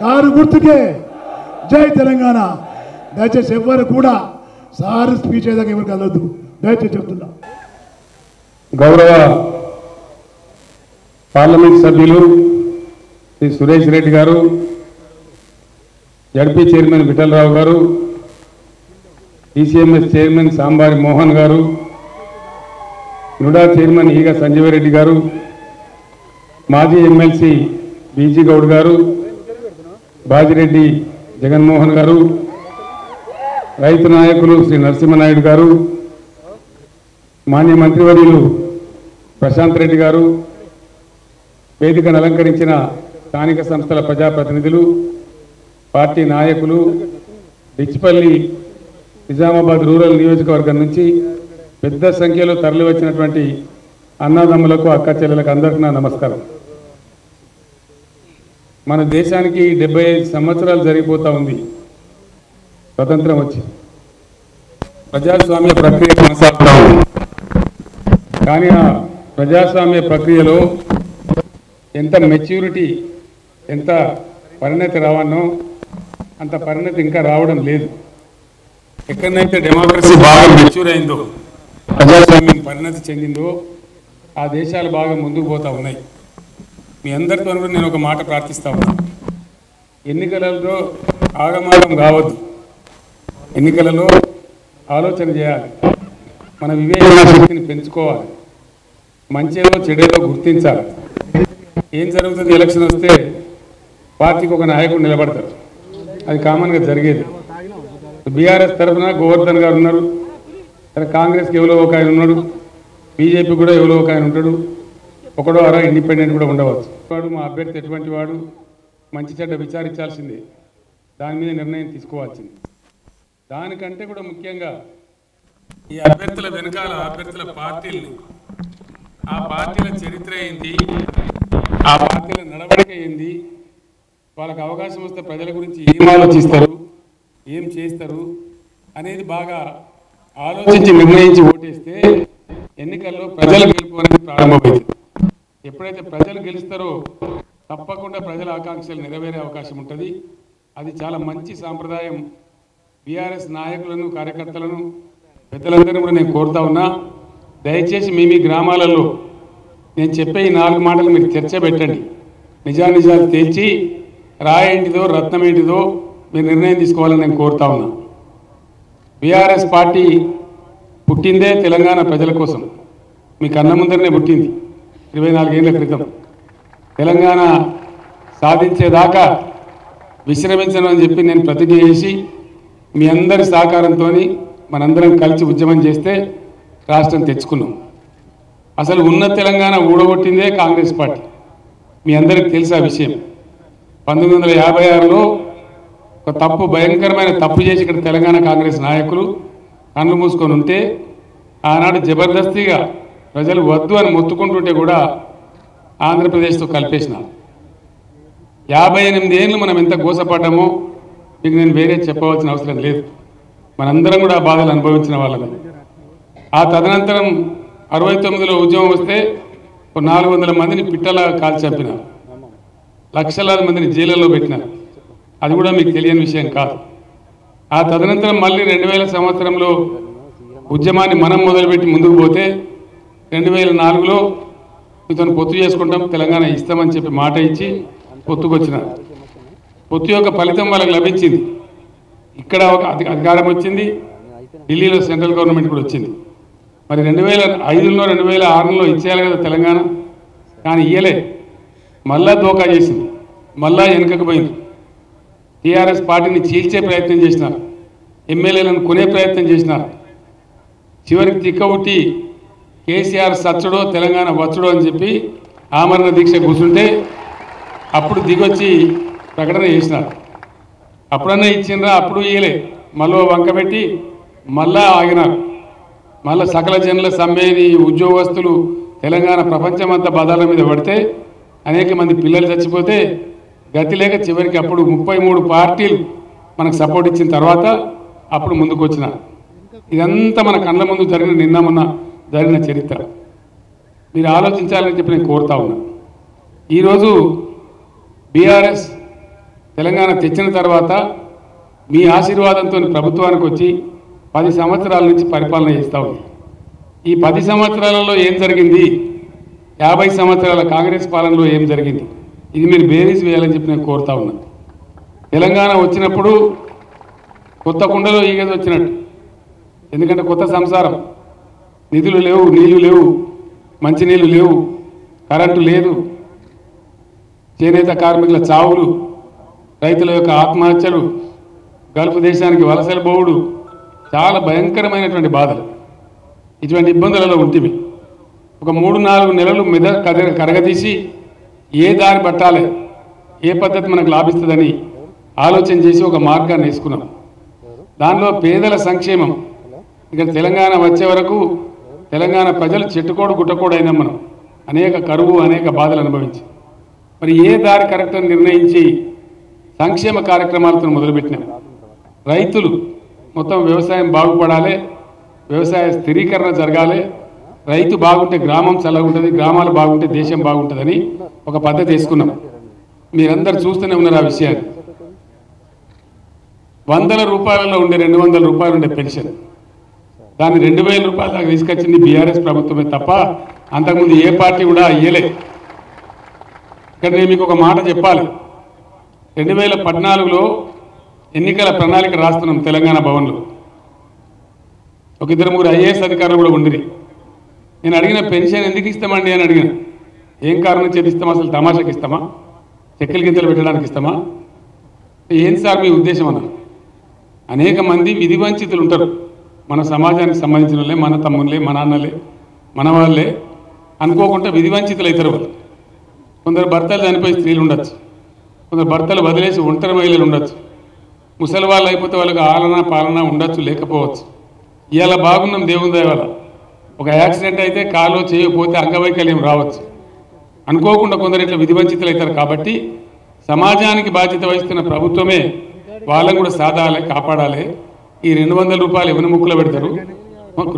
కారు గుర్తుకే జై తెలంగాణ. దయచేసి ఎవరు కూడా సార్ స్పీచ్ అయ్యేదాకా ఎవరికి కలవద్దు, దయచేసి చెప్తున్నా. గౌరవ పార్లమెంట్ సభ్యులు శ్రీ సురేష్ రెడ్డి గారు, జడ్పీ చైర్మన్ విఠలరావు గారు, ఈసీఎంఎస్ చైర్మన్ సాంబారి మోహన్ గారు, నుడా చైర్మన్ ఈగ సంజీవరెడ్డి గారు, మాజీ ఎమ్మెల్సీ బీజీ గౌడ్ గారు, బాజిరెడ్డి జగన్మోహన్ గారు, రైతు నాయకులు శ్రీ నరసింహనాయుడు గారు, మాన్య మంత్రివర్యులు ప్రశాంత్ రెడ్డి గారు, వేదికను అలంకరించిన స్థానిక సంస్థల ప్రజాప్రతినిధులు, పార్టీ నాయకులు, డిచ్పల్లి నిజామాబాద్ రూరల్ నియోజకవర్గం నుంచి పెద్ద సంఖ్యలో తరలివచ్చినటువంటి అన్నదమ్ములకు, అక్క చెల్లెలకు అందరికీ నా నమస్కారం. మన దేశానికి 75 సంవత్సరాలు జరిగిపోతూ ఉంది స్వతంత్రం వచ్చి. ప్రజాస్వామ్య ప్రక్రియ కొనసాగుతూ ఉంది. కానీ ఆ ప్రజాస్వామ్య ప్రక్రియలో ఎంత మెచ్యూరిటీ, ఎంత పరిణతి రావన్నో అంత పరిణతి ఇంకా రావడం లేదు. ఎక్కడైతే డెమోక్రసీ బాగా మెచ్యూర్ అయిందో, ప్రజాస్వామ్యం పరిణతి చెందిందో ఆ దేశాలు బాగా ముందుకు పోతూ ఉన్నాయి. మీ అందరితో నేను ఒక మాట ప్రార్థిస్తా ఉన్నా, ఎన్నికలలో ఆగమాగం కావద్దు. ఎన్నికలలో ఆలోచన చేయాలి, మన వివేచన శక్తిని పెంచుకోవాలి, మంచేదో చెడేదో గుర్తించాలి. ఏం జరుగుతుంది, ఎలక్షన్ వస్తే పార్టీకి ఒక నాయకుడు నిలబడతారు, అది కామన్గా జరిగేది. బీఆర్ఎస్ తరఫున గోవర్ధన్ గారు ఉన్నారు, కాంగ్రెస్కి ఎవరో ఒక ఆయన ఉన్నాడు, బీజేపీ కూడా ఎవరో ఒక ఆయన ఉంటాడు, ఒకడో అరా ఇండిపెండెంట్ కూడా ఉండవచ్చు. వాడు మా అభ్యర్థి ఎటువంటి వాడు, మంచి చెడ్డ విచారించాల్సిందే, దాని మీద నిర్ణయం తీసుకోవాల్సింది. దానికంటే కూడా ముఖ్యంగా ఈ అభ్యర్థుల వెనకాల అభ్యర్థుల పార్టీలు, ఆ పార్టీల చరిత్ర ఏంటి, ఆ పార్టీల నడవడిక ఏంది, వాళ్ళకి అవకాశం వస్తే ప్రజల గురించి ఏం ఆలోచిస్తారు, ఏం చేస్తారు అనేది బాగా ఆలోచించి నిర్ణయించి ఓటేస్తే ఎన్నికల్లో ప్రజల గెలుపు అనేది ప్రారంభమైంది. ఎప్పుడైతే ప్రజలు గెలుస్తారో తప్పకుండా ప్రజల ఆకాంక్షలు నెరవేరే అవకాశం ఉంటుంది. అది చాలా మంచి సాంప్రదాయం. బీఆర్ఎస్ నాయకులను, కార్యకర్తలను, పెద్దలందరూ కూడా నేను కోరుతా ఉన్నా, దయచేసి మీ గ్రామాలలో నేను చెప్పే ఈ 4 మాటలు మీరు చర్చ పెట్టండి. నిజానిజాలు తేల్చి రాయేంటిదో రత్నం ఏంటిదో మీరు నిర్ణయం తీసుకోవాలని నేను కోరుతా ఉన్నా. బీఆర్ఎస్ పార్టీ పుట్టిందే తెలంగాణ ప్రజల కోసం. మీ కన్న ముందరనే పుట్టింది 24 ఏళ్ల క్రితం. తెలంగాణ సాధించేదాకా విశ్రమించను అని చెప్పి నేను ప్రతిజ్ఞ చేసి మీ అందరి సహకారంతో మనందరం కలిసి ఉద్యమం చేస్తే రాష్ట్రం తెచ్చుకున్నాం. అసలు ఉన్న తెలంగాణ ఊడగొట్టిందే కాంగ్రెస్ పార్టీ. మీ అందరికీ తెలుసా విషయం. 1956లో ఒక తప్పు, భయంకరమైన తప్పు చేసి ఇక్కడ తెలంగాణ కాంగ్రెస్ నాయకులు కళ్ళు మూసుకొని ఉంటే ఆనాడు జబర్దస్తిగా ప్రజలు వద్దు అని మొత్తుకుంటుంటే కూడా ఆంధ్రప్రదేశ్తో కలిపేసినారు. 58 ఏళ్ళు మనం ఎంత గోసపడ్డామో మీకు నేను వేరే చెప్పవలసిన అవసరం లేదు. మనందరం కూడా ఆ బాధలు అనుభవించిన వాళ్ళమే. ఆ తదనంతరం 69లో ఉద్యమం వస్తే 400 మందిని పిట్టలా కాల్చి చంపినారు, లక్షలాది మందిని జైళ్ళలో పెట్టినారు. అది కూడా మీకు తెలియని విషయం కాదు. ఆ తదనంతరం మళ్ళీ 2000 సంవత్సరంలో ఉద్యమాన్ని మనం మొదలుపెట్టి ముందుకు పోతే 2004లో మీతో పొత్తు చేసుకుంటాం, తెలంగాణ ఇస్తామని చెప్పి మాట ఇచ్చి పొత్తుకొచ్చినారు. పొత్తు యొక్క ఫలితం వాళ్ళకి లభించింది. ఇక్కడ ఒక అధికారం వచ్చింది, ఢిల్లీలో సెంట్రల్ గవర్నమెంట్ కూడా వచ్చింది. మరి 2005లో 2006లో ఇచ్చేయాలి కదా తెలంగాణ, కానీ ఇయ్యలే. మళ్ళా దోకా చేసింది, మళ్ళా వెనుకకు పోయింది. టీఆర్ఎస్ పార్టీని చీల్చే ప్రయత్నం చేసినారు, ఎమ్మెల్యేలను కొనే ప్రయత్నం చేసినారు. చివరికి తిక్కబుట్టి కేసీఆర్ సచ్చుడో తెలంగాణ వచ్చుడో అని చెప్పి ఆమరణ దీక్ష కూర్చుంటే అప్పుడు దిగొచ్చి ప్రకటన చేసినారు. అప్పుడన్నా ఇచ్చిండ్రా, అప్పుడు ఇయ్యలే. మళ్ళీ వంకబెట్టి మళ్ళా ఆగినారు. మళ్ళీ సకల జనుల సమ్మెని, ఉద్యోగస్తులు, తెలంగాణ ప్రపంచమంతా బదాల మీద పడితే అనేక మంది పిల్లలు చచ్చిపోతే గతి లేక చివరికి అప్పుడు 33 పార్టీలు మనకు సపోర్ట్ ఇచ్చిన తర్వాత అప్పుడు ముందుకు వచ్చినారు. ఇదంతా మన కళ్ళ ముందు జరిగిన, నిన్న మొన్న జరిగిన చరిత్ర. మీరు ఆలోచించాలని చెప్పి నేను కోరుతా ఉన్నా. ఈరోజు బీఆర్ఎస్ తెలంగాణ తెచ్చిన తర్వాత మీ ఆశీర్వాదంతో ప్రభుత్వానికి వచ్చి 10 సంవత్సరాల నుంచి పరిపాలన చేస్తూ ఉంది. ఈ 10 సంవత్సరాలలో ఏం జరిగింది, 50 సంవత్సరాల కాంగ్రెస్ పాలనలో ఏం జరిగింది, ఇది మీరు బేరీస్ వేయాలని చెప్పి నేను కోరుతా ఉన్నా. తెలంగాణ వచ్చినప్పుడు కొత్త కుండలో ఈగది వచ్చినట్టు, ఎందుకంటే కొత్త సంసారం. నిధులు లేవు, నీళ్లు లేవు, మంచినీళ్ళు లేవు, కరెంటు లేదు, చేనేత కార్మికుల చావులు, రైతుల యొక్క ఆత్మహత్యలు, గల్ఫ్ దేశానికి వలసలు పోవుడు, చాలా భయంకరమైనటువంటి బాధలు. ఇటువంటి ఇబ్బందులలో ఉంటుంది. ఒక 3-4 నెలలు కరగదీసి ఏ దారి పట్టాలి, ఏ పద్ధతి మనకు లాభిస్తుందని ఆలోచన చేసి ఒక మార్గాన్ని వేసుకున్నాం. దానిలో పేదల సంక్షేమం. ఇక్కడ తెలంగాణ వచ్చే వరకు తెలంగాణ ప్రజలు చెట్టుకోడు గుట్టకోడు అయినాం మనం. అనేక కరువు, అనేక బాధలు అనుభవించి మరి ఏ దారి కరెక్ట్ అని నిర్ణయించి సంక్షేమ కార్యక్రమాలతో మొదలుపెట్టినాం. రైతులు మొత్తం వ్యవసాయం బాగుపడాలి, వ్యవసాయ స్థిరీకరణ జరగాలి, రైతు బాగుంటే గ్రామం చల్లగా ఉంటుంది, గ్రామాలు బాగుంటే దేశం బాగుంటుందని ఒక పద్ధతి వేసుకున్నాం. మీరందరూ చూస్తూనే ఉన్నారు ఆ విషయాన్ని. 100 రూపాయలలో ఉండే 200 రూపాయలు ఉండే పెన్షన్, దాన్ని 2000 రూపాయల దాకా తీసుకొచ్చింది బీఆర్ఎస్ ప్రభుత్వమే తప్ప అంతకుముందు ఏ పార్టీ కూడా ఇయ్యలే. ఇక్కడ నేను మీకు ఒక మాట చెప్పాలి. 2014లో ఎన్నికల ప్రణాళిక రాస్తున్నాం తెలంగాణ భవన్లో. ఒక 2-3 ఐఏఎస్ అధికారులు కూడా ఉండిరి. నేను అడిగిన పెన్షన్ ఎందుకు ఇస్తామండి అని అడిగిన. ఏం కారణం చేతి ఇస్తామా, అసలు తమాషాకి ఇస్తామా, చెక్కల గింతలు పెట్టడానికి ఇస్తామా, ఏం సార్ మీ ఉద్దేశం అన్నారు. అనేక మంది విధి వంచితులు ఉంటారు మన సమాజానికి సంబంధించిన వాళ్ళే, మన తమ్ముళ్ళే, మన అన్నలే, మన వాళ్ళే అనుకోకుండా విధి వంచితులు అవుతారు వాళ్ళు. కొందరు భర్తలు చనిపోయి స్త్రీలు ఉండొచ్చు, కొందరు భర్తలు వదిలేసి ఒంటరి మహిళలు ఉండొచ్చు, ముసలి వాళ్ళు అయిపోతే వాళ్ళకి ఆలన పాలన ఉండొచ్చు, లేకపోవచ్చు. ఇవాళ బాగున్నాం దేవుని దయ వల్ల. ఒక యాక్సిడెంట్ అయితే కాలో చేయకపోతే అంగవైకల్యం రావచ్చు. అనుకోకుండా కొందరు ఇట్లా విధి వంచితులు అవుతారు. కాబట్టి సమాజానికి బాధ్యత వహిస్తున్న ప్రభుత్వమే వాళ్ళని కూడా సాధాలి, కాపాడాలి. ఈ 200 రూపాయలు ఎవరి ముక్కులో పెడతారు,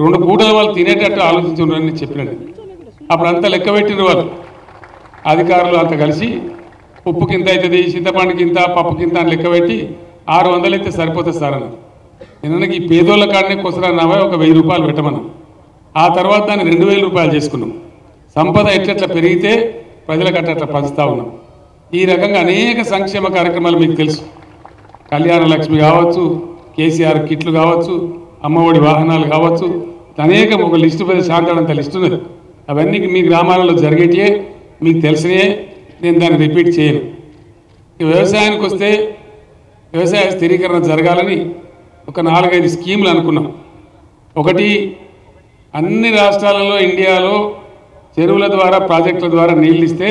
2 పూటలు వాళ్ళు తినేటట్టు ఆలోచించున్నారని చెప్పినట్టు. అప్పుడు అంతా లెక్క పెట్టిన వాళ్ళు అధికారులు అంతా కలిసి ఉప్పుకి ఇంత అవుతుంది, చింతపండుకి ఇంత, పప్పుకి ఇంత అని లెక్క పెట్టి 600 అయితే సరిపోతుంది సార్ అన్నారు. నిన్నకి ఈ పేదోళ్ళ కాడనే కొసరాన్నావా ఒక 1000 రూపాయలు పెట్టమన్నాం. ఆ తర్వాత దాన్ని 2000 రూపాయలు చేసుకున్నాం. సంపద ఎట్లట్లా పెరిగితే ప్రజలకు అట్లా పంచుతా ఉన్నాం. ఈ రకంగా అనేక సంక్షేమ కార్యక్రమాలు మీకు తెలుసు. కళ్యాణ లక్ష్మి కావచ్చు, కేసీఆర్ కిట్లు కావచ్చు, అమ్మఒడి వాహనాలు కావచ్చు, అనేక ఒక లిస్టు పెద్ద శాంతాడంత లిస్టు ఉన్నది. అవన్నీ మీ గ్రామాలలో జరిగేటియే, మీకు తెలిసినయే, నేను దాన్ని రిపీట్ చేయను. వ్యవసాయానికి వస్తే వ్యవసాయ స్థిరీకరణ జరగాలని ఒక 4-5 స్కీములు అనుకున్నాం. ఒకటి, అన్ని రాష్ట్రాలలో ఇండియాలో చెరువుల ద్వారా ప్రాజెక్టుల ద్వారా నీళ్ళు ఇస్తే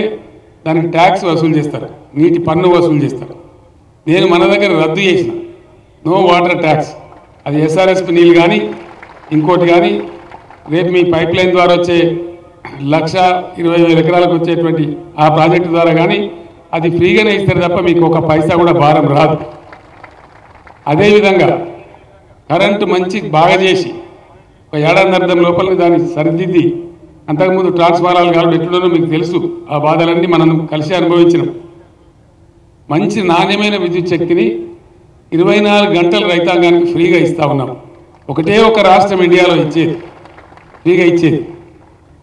దానికి ట్యాక్స్ వసూలు చేస్తారు, నీటి పన్ను వసూలు చేస్తారు. నేను మన దగ్గర రద్దు చేసిన నో వాటర్ ట్యాక్స్. అది ఎస్ఆర్ఎస్పి నీళ్ళు కానీ ఇంకోటి కానీ రేపు మీ పైప్ లైన్ ద్వారా వచ్చే 1,20,000 ఎకరాలకు వచ్చేటువంటి ఆ ప్రాజెక్టు ద్వారా కానీ అది ఫ్రీగానే ఇస్తారు తప్ప మీకు ఒక పైసా కూడా భారం రాదు. అదేవిధంగా కరెంటు మంచి బాగా చేసి ఒక 1.5 లోపల దాన్ని సరిదిద్ది, అంతకుముందు ట్రాన్స్ఫారాలు కావాలి ఎట్లున్నారో మీకు తెలుసు. ఆ బాధలన్నీ మనం కలిసి అనుభవించినాం. మంచి నాణ్యమైన విద్యుత్ శక్తిని 24 గంటలు రైతాంగానికి ఫ్రీగా ఇస్తూ ఉన్నాం. ఒకటే ఒక రాష్ట్రం ఇండియాలో ఇచ్చేది, ఫ్రీగా ఇచ్చేది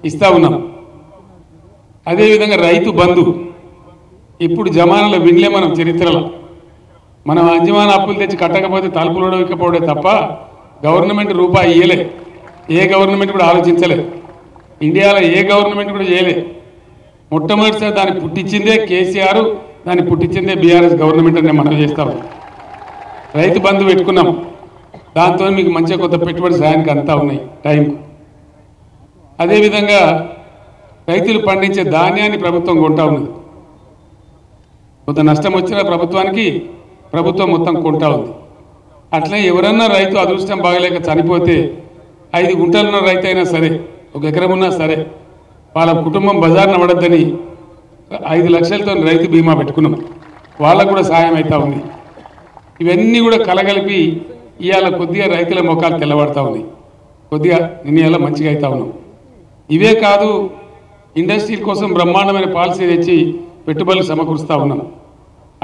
ఇస్తూ ఉన్నాం. అదేవిధంగా రైతు బంధు ఇప్పుడు జమానాలో వినలే మనం చరిత్రలో. మనం అంజమాన అప్పులు తెచ్చి కట్టకపోతే తలుపులు ఇకపోవడే తప్ప గవర్నమెంట్ రూపాయి ఇయ్యలే. ఏ గవర్నమెంట్ కూడా ఆలోచించలేదు. ఇండియాలో ఏ గవర్నమెంట్ కూడా చేయలే. మొట్టమొదటిసారి దాన్ని పుట్టించిందే కేసీఆర్, దాన్ని పుట్టించిందే బీఆర్ఎస్ గవర్నమెంట్ అని మనం చేస్తాం. రైతు బంధు పెట్టుకున్నాం. దాంతో మీకు మంచిగా కొత్త పెట్టుబడి సాయానికి అంతా ఉన్నాయి టైంకు. అదేవిధంగా రైతులు పండించే ధాన్యాన్ని ప్రభుత్వం కొంటా ఉన్నది. కొంత నష్టం వచ్చిన ప్రభుత్వానికి ప్రభుత్వం మొత్తం కొంటా ఉంది. అట్లే ఎవరన్నా రైతు అదృష్టం బాగలేక చనిపోతే 5 గుంటలున్న రైతు అయినా సరే, 1 ఎకరం ఉన్నా సరే, వాళ్ళ కుటుంబం బజార్న పడద్దని 5 లక్షలతో రైతు బీమా పెట్టుకున్నాం. వాళ్ళకు కూడా సాయం అవుతా ఉంది. ఇవన్నీ కూడా కలగలిపి ఇవాళ కొద్దిగా రైతుల మొఖాలు తెల్లబడతా ఉన్నాయి. కొద్దిగా నిన్న మంచిగా అవుతా ఉన్నాం. ఇవే కాదు, ఇండస్ట్రీ కోసం బ్రహ్మాండమైన పాలసీ తెచ్చి పెట్టుబడులు సమకూరుస్తూ ఉన్నాం.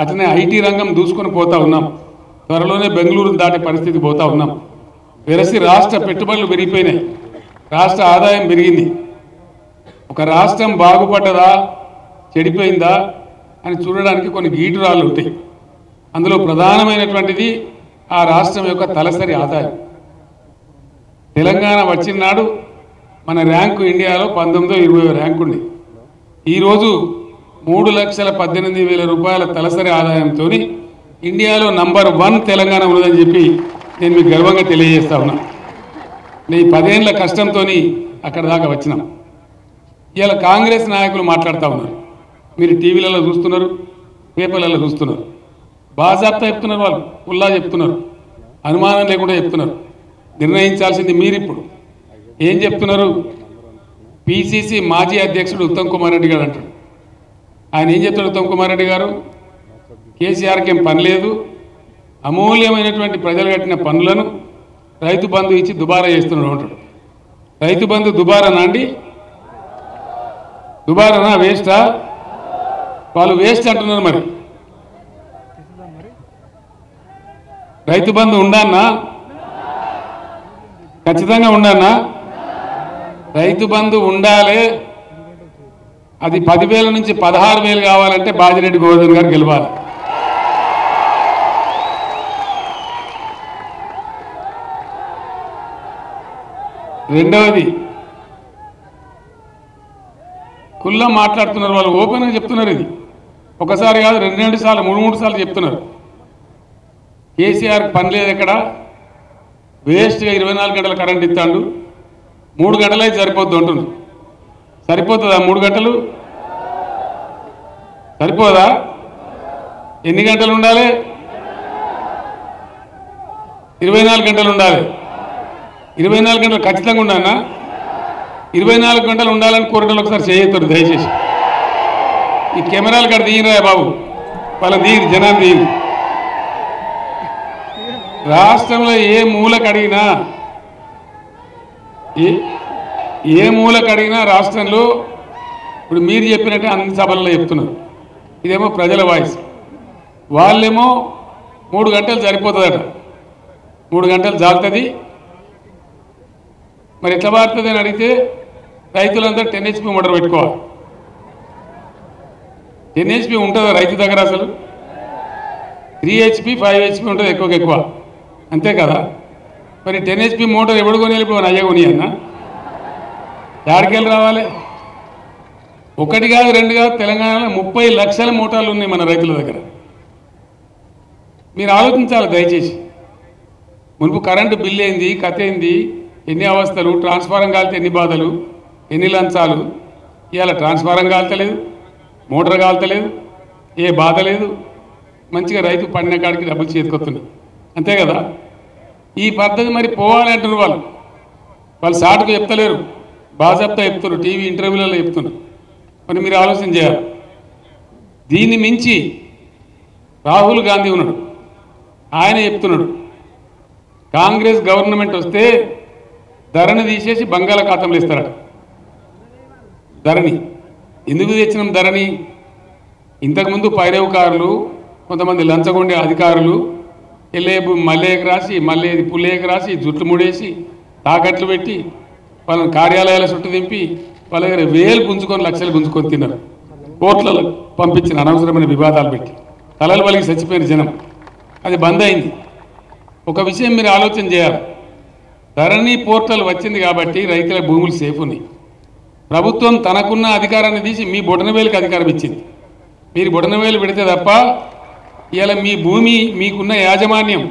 అట్లనే ఐటీ రంగం దూసుకొని పోతా ఉన్నాం. త్వరలోనే బెంగళూరు దాటే పరిస్థితి పోతా ఉన్నాం. వెరసి రాష్ట్ర పెట్టుబడులు పెరిగిపోయినాయి, రాష్ట్ర ఆదాయం పెరిగింది. ఒక రాష్ట్రం బాగుపడ్డదా చెడిపోయిందా అని చూడడానికి కొన్ని గీటురాళ్ళు ఉంటాయి. అందులో ప్రధానమైనటువంటిది ఆ రాష్ట్రం యొక్క తలసరి ఆదాయం. తెలంగాణ వచ్చిన నాడు మన ర్యాంకు ఇండియాలో 19వ 20వ ర్యాంకు ఉంది. ఈరోజు 3,18,000 రూపాయల తలసరి ఆదాయంతో ఇండియాలో నంబర్ 1 తెలంగాణ ఉన్నదని చెప్పి నేను మీకు గర్వంగా తెలియజేస్తా ఉన్నా. నీ 10 ఏళ్ల కష్టంతో అక్కడ దాకా వచ్చినాం. ఇవాళ కాంగ్రెస్ నాయకులు మాట్లాడుతూ ఉన్నారు, మీరు టీవీలలో చూస్తున్నారు, పేపర్లలో చూస్తున్నారు, బాజాబ్తా చెప్తున్నారు, వాళ్ళు ఉల్లా చెప్తున్నారు, అనుమానం లేకుండా చెప్తున్నారు. నిర్ణయించాల్సింది మీరు. ఇప్పుడు ఏం చెప్తున్నారు? పిసిసి మాజీ అధ్యక్షుడు ఉత్తమ్ కుమార్ రెడ్డి గారు అంటాడు. ఆయన ఏం చెప్తాడు? ఉత్తమ్ కుమార్ రెడ్డి గారు కేసీఆర్కి ఏం పని లేదు, అమూల్యమైనటువంటి ప్రజలు కట్టిన పనులను రైతు బంధు ఇచ్చి దుబారా చేస్తున్నాడు అంటాడు. రైతు బంధు దుబారానా అండి? దుబారానా? వేస్టా? వాళ్ళు వేస్ట్ అంటున్నారు. మరి రైతు బంధు ఉండన్నా? ఖచ్చితంగా ఉండన్నా? రైతు బంధు ఉండాలి. అది 10,000 నుంచి 16,000 కావాలంటే బాజిరెడ్డి గోవర్ధన్ గారు గెలవాలి. రెండవది, కుల్లా మాట్లాడుతున్నారు వాళ్ళు, ఓపెన్గా చెప్తున్నారు. ఇది ఒకసారి కాదు, 2 సార్లు 3 సార్లు చెప్తున్నారు. కేసీఆర్ పని లేదు, ఎక్కడ వేస్ట్గా 24 గంటల కరెంట్ ఇస్తాడు, 3 గంటలు అయితే సరిపోద్దు అంటుంది. సరిపోతుందా 3 గంటలు? సరిపోదా? ఎన్ని గంటలు ఉండాలి? 24 గంటలు ఉండాలి. 24 గంటలు ఖచ్చితంగా ఉండాలన్నా? 24 గంటలు ఉండాలని కోరటంలో ఒకసారి చేయొద్దు దయచేసి. ఈ కెమెరాలు కాడ తీయరా బాబు, వాళ్ళని తీయరు, జనాన్ని తీయరు. రాష్ట్రంలో ఏ మూలకు అడిగినా రాష్ట్రంలో ఇప్పుడు మీరు చెప్పినట్టే అన్ని సభల్లో చెప్తున్నారు. ఇదేమో ప్రజల వాయిస్. వాళ్ళేమో 3 గంటలు సరిపోతుందట, 3 గంటలు జాలుతుంది. మరి ఎట్లా మారుతుంది అని అడిగితే రైతులందరూ 10 HP మోటార్ పెట్టుకోవాలి. 10 HP ఉంటుందా రైతు దగ్గర? అసలు 3 HP 5 HP ఉంటుంది ఎక్కువ, అంతే కదా. మరి 10 HP మోటార్ ఎవడు కొనేది? ఇప్పుడు అయ్యా కొని అన్న యాడికెళ్ళి రావాలి? 1 కాదు 2 కాదు, తెలంగాణలో 30 లక్షల మోటార్లు ఉన్నాయి మన రైతుల దగ్గర. మీరు ఆలోచించాలి దయచేసి. మునుపు కరెంటు బిల్లు ఏంది, కథ ఏంది, ఎన్ని అవస్థలు, ట్రాన్స్ఫారం కాలితే ఎన్ని బాధలు, ఎన్ని లంచాలు. ఇవాళ ట్రాన్స్ఫారం కాల్తలేదు, మోటార్ కాల్తలేదు, ఏ బాధ లేదు. మంచిగా రైతు పండిన కాడికి డబ్బులు చేతికొస్తున్నాయి, అంతే కదా. ఈ పద్ధతి మరి పోవాలంటారు వాళ్ళు సాటుకు చెప్తలేరు, బాజాబ్తా చెప్తున్నారు, టీవీ ఇంటర్వ్యూలలో చెప్తున్నారు. మరి మీరు ఆలోచన చేయాలి. దీన్ని మించి రాహుల్ గాంధీ ఉన్నాడు, ఆయన చెప్తున్నాడు కాంగ్రెస్ గవర్నమెంట్ వస్తే ధరని తీసేసి బంగాళాఖాతంలో ఇస్తారట. ధరని ఎందుకు తెచ్చినాం? ధరని ఇంతకుముందు పైరవకారులు, కొంతమంది లంచగొండే అధికారులు మల్లేకి రాసి, మల్లేది పుల్లేకి రాసి, జుట్లు ముడేసి, తాకట్లు పెట్టి వాళ్ళని కార్యాలయాల చుట్టూ దింపి వాళ్ళ దగ్గర వేలు గుంజుకొని, లక్షలు గుంజుకొని తిన్నారు. కోర్టులలో పంపించిన అనవసరమైన వివాదాలు పెట్టి తలలు వలిగి చచ్చిపోయిన జనం. అది బంద్ అయింది. ఒక విషయం మీరు ఆలోచన చేయాలి. ధరణి పోర్టల్ వచ్చింది కాబట్టి రైతుల భూములు సేఫ్ ఉన్నాయి. ప్రభుత్వం తనకున్న అధికారాన్ని తీసి మీ బొటనవేలుకి అధికారం ఇచ్చింది. మీరు బొటనవేలు పెడితే తప్ప ఇవాళ మీ భూమి, మీకున్న యాజమాన్యం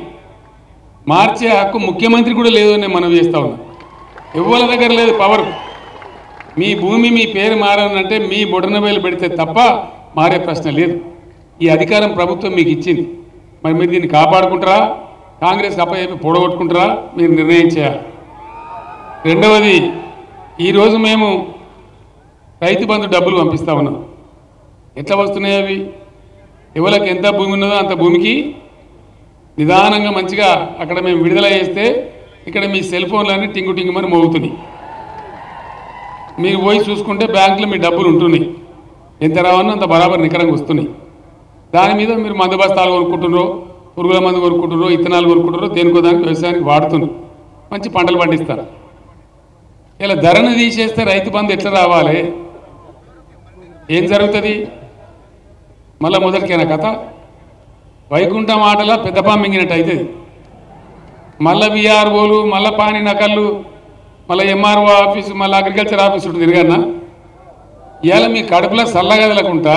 మార్చే హక్కు ముఖ్యమంత్రి కూడా లేదు అని మనం చేస్తూ ఉన్నాం. ఎవరి దగ్గర లేదు పవర్. మీ భూమి మీ పేరు మారాలంటే మీ బొటనవేలు పెడితే తప్ప మారే ప్రశ్న లేదు. ఈ అధికారం ప్రభుత్వం మీకు ఇచ్చింది. మరి మీరు దీన్ని కాపాడుకుంటారా, కాంగ్రెస్ అప్పచెప్పి పొడగొట్టుకుంటారా? మీరు నిర్ణయం చేయాలి. రెండవది, ఈరోజు మేము రైతు బంధు డబ్బులు పంపిస్తూ ఉన్నాం. ఎట్లా వస్తున్నాయి అవి? ఎవరికి ఎంత భూమి ఉన్నదో అంత భూమికి నిదానంగా మంచిగా అక్కడ మేము విడుదల చేస్తే ఇక్కడ మీ సెల్ ఫోన్లన్నీ టింగు టింగుమని మోగుతున్నాయి. మీరు పోయి చూసుకుంటే బ్యాంకులో మీ డబ్బులు ఉంటున్నాయి. ఎంత రావన్నా అంత బరాబర్ నికరంగా వస్తున్నాయి. దాని మీద మీరు మందు బస్తాలు కొనుక్కుంటున్నారో, పురుగుల మందు కొనుక్కుంటున్నారో, ఇత్తనాలు కొనుక్కుంటారో, దేనికో దానికి వ్యవసాయానికి వాడుతున్నారు, మంచి పంటలు పండిస్తారు. ఇలా ధరను తీసేస్తే రైతు బంధు ఎట్లా రావాలి? ఏం జరుగుతుంది? మళ్ళీ మొదటికైనా కథ వైకుంఠం ఆటలా పెద్దపా మింగినట్టు అవుతుంది. మళ్ళీ విఆర్ఓలు, మళ్ళీ పాని నకళ్ళు, మళ్ళీ ఎంఆర్ఓ ఆఫీసు, మళ్ళీ అగ్రికల్చర్ ఆఫీస్ ఉంటుంది తిరగన్నా. ఇవాళ మీ కడుపులో చల్లగదలకుండా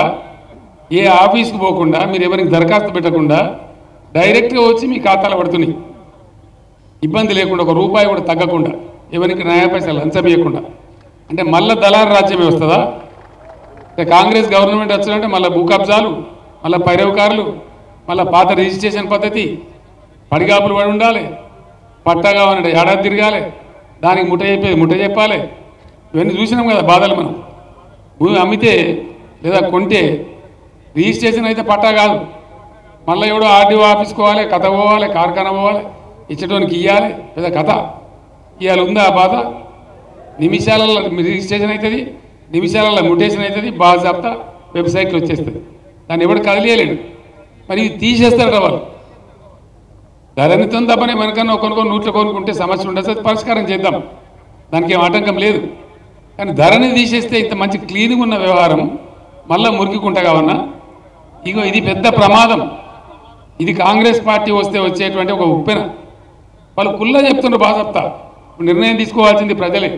ఏ ఆఫీస్కి పోకుండా మీరు ఎవరికి దరఖాస్తు పెట్టకుండా డైరెక్ట్గా వచ్చి మీ ఖాతాలో పడుతున్నాయి, ఇబ్బంది లేకుండా, ఒక రూపాయి కూడా తగ్గకుండా, ఎవరికి న్యాయ పైసలు లంచం ఇవ్వకుండా. అంటే మళ్ళీ దళారు రాజ్యమే వస్తుందా? కాంగ్రెస్ గవర్నమెంట్ వచ్చినంటే మళ్ళీ భూ కబ్జాలు, మళ్ళీ పైరవకారులు, మళ్ళీ పాత రిజిస్ట్రేషన్ పద్ధతి, పడిగాపులు పడి ఉండాలి, పట్టా కావాలంటే ఏడాది తిరగాలి, దానికి ముట్ట చెప్పాలి. ఇవన్నీ చూసినాం కదా బాధలు. మనం భూమి అమ్మితే లేదా కొంటే రిజిస్ట్రేషన్ అయితే పట్టా కాదు, మళ్ళీ ఎవడో ఆర్డీఓ ఆఫీస్కి పోవాలి, కథ పోవాలి, కార్ఖానా పోవాలి, ఇచ్చడానికి ఇవ్వాలి, లేదా కథ ఇవాళ ఉందా ఆ బాధ? నిమిషాలలో రిజిస్ట్రేషన్ అవుతుంది, నిమిషాలలో మ్యూటేషన్ అవుతుంది, బాజాప్తా వెబ్సైట్లో వచ్చేస్తుంది, దాన్ని ఎవడు కదిలేయలేడు. మరి ఇది తీసేస్తారట వాళ్ళు. ధరనితో తప్పనే మనకన్నా కొనుక్కొని నోట్లో కొనుక్కుంటే సమస్య ఉండదు, పరిష్కారం చేద్దాం, దానికి ఏం ఆటంకం లేదు. కానీ ధరని తీసేస్తే ఇంత మంచి క్లీన్గా ఉన్న వ్యవహారం మళ్ళీ మురికికుంటా కావన్నా, ఇగో ఇది పెద్ద ప్రమాదం. ఇది కాంగ్రెస్ పార్టీ వస్తే వచ్చేటువంటి ఒక ఉప్పెన. వాళ్ళు కుల్లా చెప్తున్నారు బాజాప్తా, నిర్ణయం తీసుకోవాల్సింది ప్రజలే.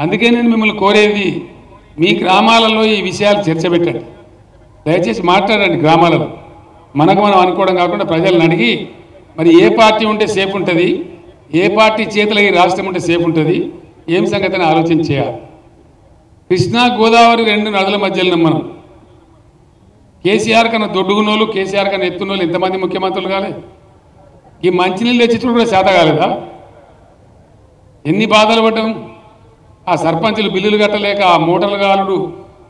అందుకే నేను మిమ్మల్ని కోరేది, మీ గ్రామాలలో ఈ విషయాలు చర్చ పెట్టండి, దయచేసి మాట్లాడండి గ్రామాలలో. మనకు మనం అనుకోవడం కాకుండా ప్రజలను అడిగి, మరి ఏ పార్టీ ఉంటే సేఫ్ ఉంటుంది, ఏ పార్టీ చేతిలో ఈ రాష్ట్రం ఉంటే సేఫ్ ఉంటుంది, ఏం సంగతిని ఆలోచన చేయాలి. కృష్ణా గోదావరి రెండు నదుల మధ్యలో మనం కేసీఆర్ కన్నా దొడ్డుగున్నోళ్ళు, కేసీఆర్ కన్నా ఎత్తున్నోళ్ళు ఎంతమంది ముఖ్యమంత్రులు కాలే? ఈ మంచినీళ్ళు తెచ్చుడు కూడా చేత కాలేదా? ఎన్ని బాధలు పడ్డాం. ఆ సర్పంచులు బిల్లులు కట్టలేక ఆ మూటలు కాలుడు,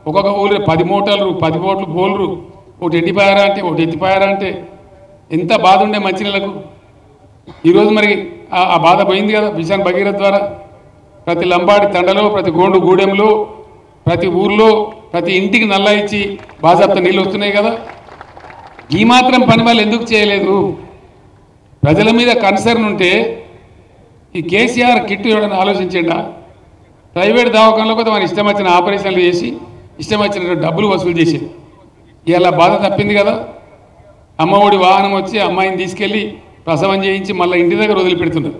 ఒక్కొక్క ఊరు 10 మూటలు 10 బోట్లు బోల్రు, ఒకటి ఎండిపోయారా అంటే ఒకటి ఎత్తిపోయారా అంటే ఎంత బాధ ఉండే మంచినీళ్ళకు. ఈరోజు మరి ఆ బాధ పోయింది కదా మిషన్ భగీరథ ద్వారా. ప్రతి లంబాడి తండలో, ప్రతి గోండు గూడెంలో, ప్రతి ఊర్లో, ప్రతి ఇంటికి నల్లా ఇచ్చి బాజాప్తా నీళ్ళు వస్తున్నాయి కదా. ఈ మాత్రం పని వాళ్ళు ఎందుకు చేయలేదు? ప్రజల మీద కన్సర్న్ ఉంటే ఈ కేసీఆర్ కిట్ ఇవ్వడానికి ఆలోచించండా? ప్రైవేట్ దవాఖానలో కూడా మన ఇష్టం వచ్చిన ఆపరేషన్లు చేసి ఇష్టం వచ్చిన డబ్బులు వసూలు చేసి ఇలా బాధ తప్పింది కదా. అమ్మఒడి వాహనం వచ్చి అమ్మాయిని తీసుకెళ్ళి ప్రసవం చేయించి మళ్ళీ ఇంటి దగ్గర వదిలిపెడుతున్నారు.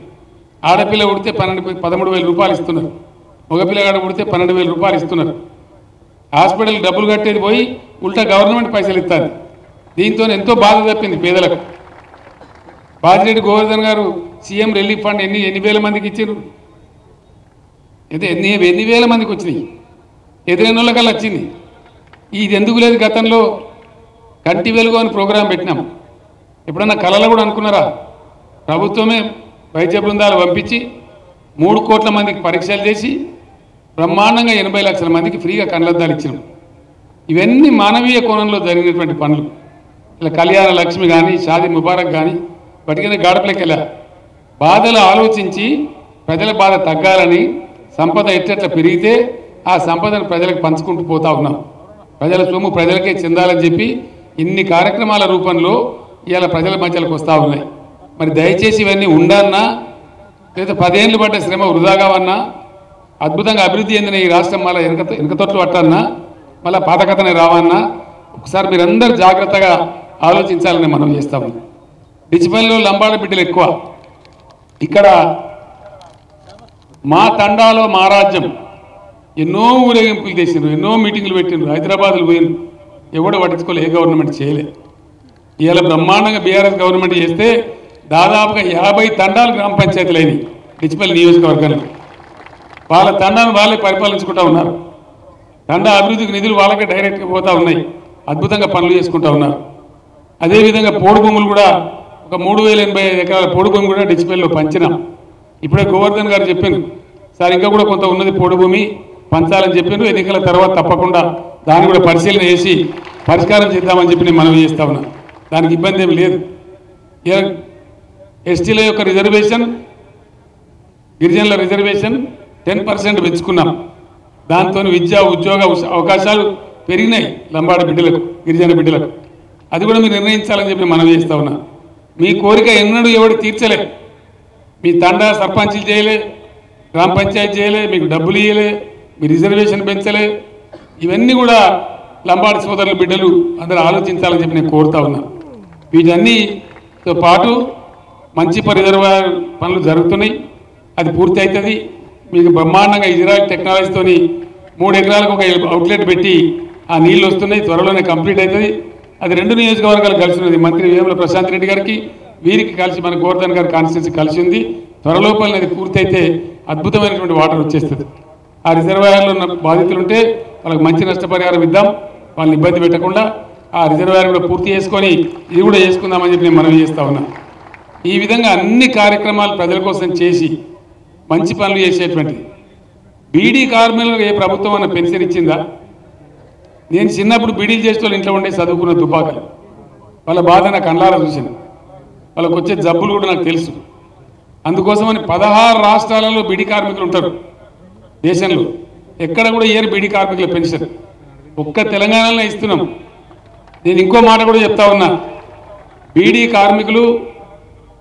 ఆడపిల్ల ఉడితే 13,000 రూపాయలు ఇస్తున్నారు, మగపిల్లగాడ ఉడితే 12,000 రూపాయలు ఇస్తున్నారు. హాస్పిటల్ డబ్బులు కట్టేది పోయి ఉల్టా గవర్నమెంట్ పైసలు ఇస్తారు. దీంతో ఎంతో బాధ తప్పింది పేదలకు. బాజిరెడ్డి గోవర్ధన్ గారు సీఎం రిలీఫ్ ఫండ్ ఎన్ని వేల మందికి ఇచ్చారు? అయితే ఎన్ని వేల మందికి వచ్చినాయి? ఎదురైన వాళ్ళకల్లా వచ్చింది. ఇది ఎందుకు లేదు? గతంలో కంటి వెలుగు అని ప్రోగ్రాం పెట్టినాం. ఎప్పుడన్నా కళలో కూడా అనుకున్నారా? ప్రభుత్వమే వైద్య బృందాలు పంపించి 3 కోట్ల మందికి పరీక్షలు చేసి బ్రహ్మాండంగా 80 లక్షల మందికి ఫ్రీగా కళ్ళద్దాలు ఇచ్చినాం. ఇవన్నీ మానవీయ కోణంలో జరిగినటువంటి పనులు. ఇలా కళ్యాణ లక్ష్మి కానీ, షాదీ ముబారక్ కానీ వాటికైనా గాడపలకి వెళ్ళారు. బాధలు ఆలోచించి ప్రజల బాధ తగ్గాలని, సంపద ఎట్లా పెరిగితే ఆ సంపదను ప్రజలకు పంచుకుంటూ పోతా ఉన్నాం. ప్రజల సొమ్ము ప్రజలకే చెందాలని చెప్పి ఇన్ని కార్యక్రమాల రూపంలో ఇవాళ ప్రజల మధ్యలోకి వస్తూ ఉన్నాయి. మరి దయచేసి ఇవన్నీ ఉండన్నా, లేదా 10 ఏళ్ళు పడ్డ శ్రమ వృధాగా ఉన్నా, అద్భుతంగా అభివృద్ధి చెందిన ఈ రాష్ట్రం మళ్ళీ వెనకతొట్లు పట్టన్నా, మళ్ళీ పాతకథనే రావన్నా, ఒకసారి మీరందరూ జాగ్రత్తగా ఆలోచించాలని మనం చేస్తాము. డిచిపల్లిలో లంబాడ బిడ్డలు ఎక్కువ. ఇక్కడ మా తండాలో మా రాజ్యం ఎన్నో ఊరేగింపులు చేసినారు, ఎన్నో మీటింగులు పెట్టినారు, హైదరాబాద్లో పోయినారు, ఎవడో పట్టించుకోలే, ఏ గవర్నమెంట్ చేయలేదు. ఇవాళ బ్రహ్మాండంగా బీఆర్ఎస్ గవర్నమెంట్ చేస్తే దాదాపుగా 50 తండాలు గ్రామ పంచాయతీలు అయినాయి డిచిపల్లి నియోజకవర్గంలో. వాళ్ళ తండాను వాళ్ళే పరిపాలించుకుంటూ ఉన్నారు. తండా అభివృద్ధికి నిధులు వాళ్ళకే డైరెక్ట్గా పోతూ ఉన్నాయి. అద్భుతంగా పనులు చేసుకుంటూ ఉన్నారు. అదేవిధంగా పోడు భూములు కూడా ఒక 3,085 ఎకరాల పోడు భూమి కూడా డిచిపల్లిలో పంచినాం. ఇప్పుడే గోవర్ధన్ గారు చెప్పాను, సార్ ఇంకా కూడా కొంత ఉన్నది పోడు భూమి పంచాలని చెప్పాను. ఎన్నికల తర్వాత తప్పకుండా దాన్ని కూడా పరిశీలన చేసి పరిష్కారం చేద్దామని చెప్పి నేను మనవి చేస్తా ఉన్నా. దానికి ఇబ్బంది ఏమి లేదు. ఎస్టీల యొక్క రిజర్వేషన్, గిరిజనుల రిజర్వేషన్ 10% పెంచుకున్నాం. దాంతో విద్యా ఉద్యోగ అవకాశాలు పెరిగినాయి లంబాడ బిడ్డలకు, గిరిజన బిడ్డలకు. అది కూడా మీరు నిర్ణయించాలని చెప్పి మనం చేస్తా ఉన్నా. మీ కోరిక ఎన్నడూ ఎవడు తీర్చలే. మీ తండా సర్పంచ్లు చేయలే, గ్రామ పంచాయతీ చేయలే, మీకు డబ్బులు ఇవ్వలే, మీ రిజర్వేషన్ పెంచలే. ఇవన్నీ కూడా లంబాడి సోదరుల బిడ్డలు అందరూ ఆలోచించాలని చెప్పి నేను కోరుతా ఉన్నా. వీటన్నితో పాటు మంచి రిజర్వాయర్ పనులు జరుగుతున్నాయి, అది పూర్తి అవుతుంది. మీకు బ్రహ్మాండంగా ఇజ్రాయెల్ టెక్నాలజీతోని 3 ఎకరాలకు ఒక అవుట్లెట్ పెట్టి ఆ నీళ్లు వస్తున్నాయి, త్వరలోనే కంప్లీట్ అవుతుంది. అది 2 నియోజకవర్గాలు కలిసి ఉన్నది. మంత్రి వేముల ప్రశాంత్ రెడ్డి గారికి వీరికి కలిసి మన గోవర్ధన్ గారి కాన్స్టిట్యూన్సీ కలిసి ఉంది. త్వరలోపల అది పూర్తయితే అద్భుతమైనటువంటి వాటర్ వచ్చేస్తుంది. ఆ రిజర్వాయర్లో ఉన్న బాధితులు ఉంటే వాళ్ళకి మంచి నష్టపరిహారం ఇద్దాం, వాళ్ళని ఇబ్బంది పెట్టకుండా ఆ రిజర్వాయర్ కూడా పూర్తి చేసుకొని ఇది కూడా చేసుకుందామని చెప్పి నేను మనవి చేస్తా ఉన్నా. ఈ విధంగా అన్ని కార్యక్రమాలు ప్రజల కోసం చేసి మంచి పనులు చేసేటువంటిది. బీడీ కార్మికులకు ఏ ప్రభుత్వం అన్న పెన్షన్ ఇచ్చిందా? నేను చిన్నప్పుడు బీడీలు చేసే వాళ్ళు ఇంట్లో ఉండే చదువుకున్న దుబాకలు వాళ్ళ బాధ నాకు కళ్ళారా చూశాను. వాళ్ళకు వచ్చే జబ్బులు కూడా నాకు తెలుసు. అందుకోసమని 16 రాష్ట్రాలలో బీడీ కార్మికులు ఉంటారు దేశంలో. ఎక్కడ కూడా ఏరు బీడీ కార్మికుల పెన్షన్, ఒక్క తెలంగాణలో ఇస్తున్నాం. నేను ఇంకో మాట కూడా చెప్తా ఉన్నా, బీడీ కార్మికులు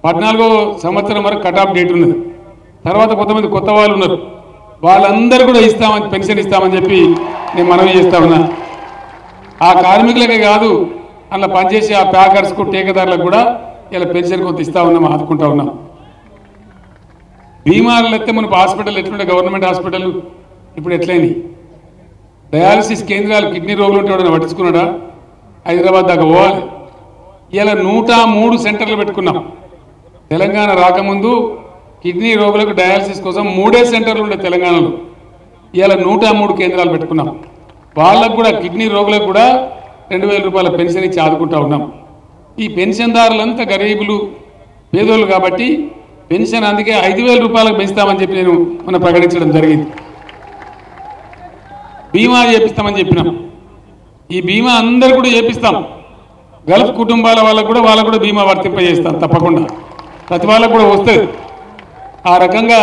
14వ సంవత్సరం వరకు కట్ ఆఫ్ డేట్ ఉన్నది. తర్వాత కొంతమంది కొత్త వాళ్ళు ఉన్నారు, వాళ్ళందరూ కూడా ఇస్తామని పెన్షన్ ఇస్తామని చెప్పి నేను మనవి చేస్తా ఉన్నా. ఆ కార్మికులకే కాదు, అలా పనిచేసి ఆ ప్యాకర్స్కు ఠేకేదారులకు కూడా ఇలా పెన్షన్ కొంత ఇస్తా ఉన్నాం, ఆదుకుంటా ఉన్నాం. బీమాలు అయితే మనకు హాస్పిటల్ ఎట్లుంటే గవర్నమెంట్ హాస్పిటల్ ఇప్పుడు ఎట్లయినాయి? డయాలసిస్ కేంద్రాలు కిడ్నీ రోగులు ఉంటే వాడిని పట్టించుకున్నాడా? హైదరాబాద్ దాకా పోవాలి. ఇలా 103 సెంటర్లు పెట్టుకున్నాం. తెలంగాణ రాకముందు కిడ్నీ రోగులకు డయాలసిస్ కోసం 3 సెంటర్లు ఉండే తెలంగాణలో. ఇలా 103 కేంద్రాలు పెట్టుకున్నాం. వాళ్ళకు కూడా కిడ్నీ రోగులకు కూడా 2000 రూపాయల పెన్షన్ ఇచ్చి ఆదుకుంటా ఉన్నాం. ఈ పెన్షన్దారులంతా గరీబులు, పేదోళ్ళు కాబట్టి పెన్షన్ అందుకే 5000 రూపాయలకు పెంచుతామని చెప్పి నేను మొన్న ప్రకటించడం జరిగింది. బీమా చేపిస్తామని చెప్పినాం. ఈ బీమా అందరు కూడా చేపిస్తాం. గల్ఫ్ కుటుంబాల వాళ్ళకు కూడా బీమా వర్తింపజేస్తాం తప్పకుండా. ప్రతి వాళ్ళకు కూడా వస్తుంది. ఆ రకంగా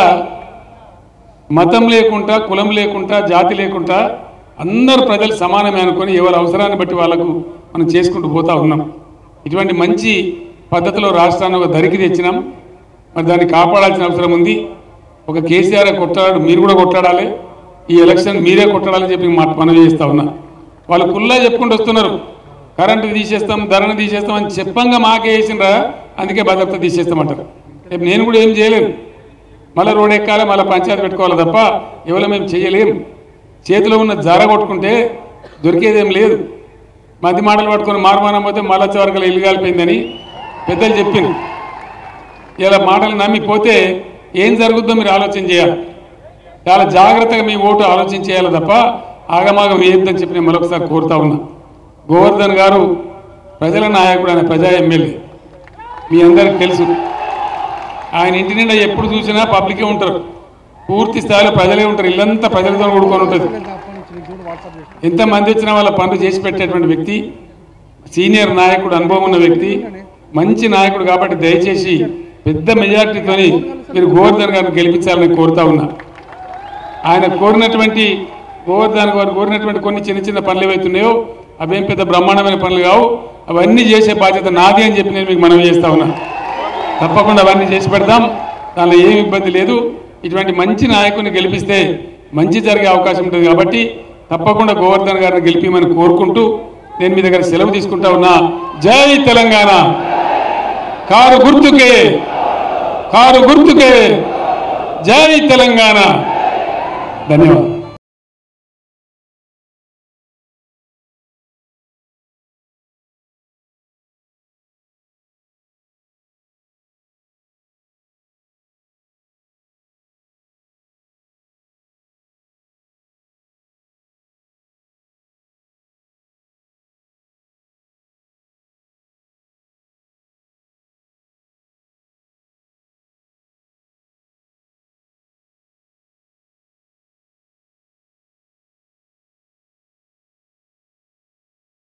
మతం లేకుండా, కులం లేకుండా, జాతి లేకుండా అందరు ప్రజలు సమానమే అనుకొని ఎవరి అవసరాన్ని బట్టి వాళ్ళకు మనం చేసుకుంటూ పోతా ఉన్నాం. ఇటువంటి మంచి పద్ధతిలో రాష్ట్రాన్ని ఒక ధరికి తెచ్చినాం. మరి దాన్ని కాపాడాల్సిన అవసరం ఉంది. ఒక కేసీఆర్ కొట్టాడు, మీరు కూడా కొట్టాడాలి. ఈ ఎలక్షన్ మీరే కొట్టాలని చెప్పి మనం చేస్తా ఉన్నా. వాళ్ళు కుల్లా చెప్పుకుంటూ వస్తున్నారు, కరెంటు తీసేస్తాం, ధరను తీసేస్తాం అని చెప్పంగా మాకే వేసినరా, అందుకే భద్రత తీసేస్తామంటారు. రేపు నేను కూడా ఏం చేయలేను, మళ్ళీ రోడ్ ఎక్కాలి, మళ్ళీ పంచాయతీ పెట్టుకోవాలి తప్ప ఎవరో మేము చేయలేము. చేతిలో ఉన్న జార కొట్టుకుంటే దొరికేదేం లేదు. మధ్య మాటలు పట్టుకొని మారుమానం పోతే మళ్ళీ చివరికి ఇల్లు కాలిపోయిందని పెద్దలు చెప్పింది. ఇలా మాటలు నమ్మిపోతే ఏం జరుగుద్దో మీరు ఆలోచన చేయాలి. చాలా జాగ్రత్తగా మీ ఓటు ఆలోచన చేయాలి తప్ప ఆగమాగం వేయొద్దని చెప్పి నేను మరొకసారి కోరుతా ఉన్నా. గోవర్ధన్ గారు ప్రజల నాయకుడు, ఆయన ప్రజా ఎమ్మెల్యే, మీ అందరికి తెలుసు. ఆయన ఇంటి నిండా ఎప్పుడు చూసినా పబ్లికే ఉంటారు, పూర్తి స్థాయిలో ప్రజలే ఉంటారు. ఇల్లంతా ప్రజలతో కూడుకొని ఉంటుంది. ఎంతమంది వచ్చినా వాళ్ళ పనులు చేసి పెట్టేటువంటి వ్యక్తి, సీనియర్ నాయకుడు, అనుభవం ఉన్న వ్యక్తి, మంచి నాయకుడు. కాబట్టి దయచేసి పెద్ద మెజార్టీతో మీరు గోవర్ధన్ గారిని గెలిపించాలని కోరుతా ఉన్నా. ఆయన కోరినటువంటి గోవర్ధన్ గారు కోరినటువంటి కొన్ని చిన్న చిన్న పనులు ఏవైతున్నాయో అవేం పెద్ద బ్రహ్మాండమైన పనులు కావు, అవన్నీ చేసే బాధ్యత నాది అని చెప్పి నేను మీకు మనవి చేస్తా ఉన్నా. తప్పకుండా అవన్నీ చేసి పెడతాం, దానిలో ఏమి ఇబ్బంది లేదు. ఇటువంటి మంచి నాయకుని గెలిపిస్తే మంచి జరిగే అవకాశం ఉంటుంది. కాబట్టి తప్పకుండా గోవర్ధన్ గారిని గెలిపిమని కోరుకుంటూ నేను మీ దగ్గర సెలవు తీసుకుంటా ఉన్నా. జై తెలంగాణ, కారు గుర్తుకే, కారు గుర్తుకే, జై తెలంగాణ. ధన్యవాదాలు.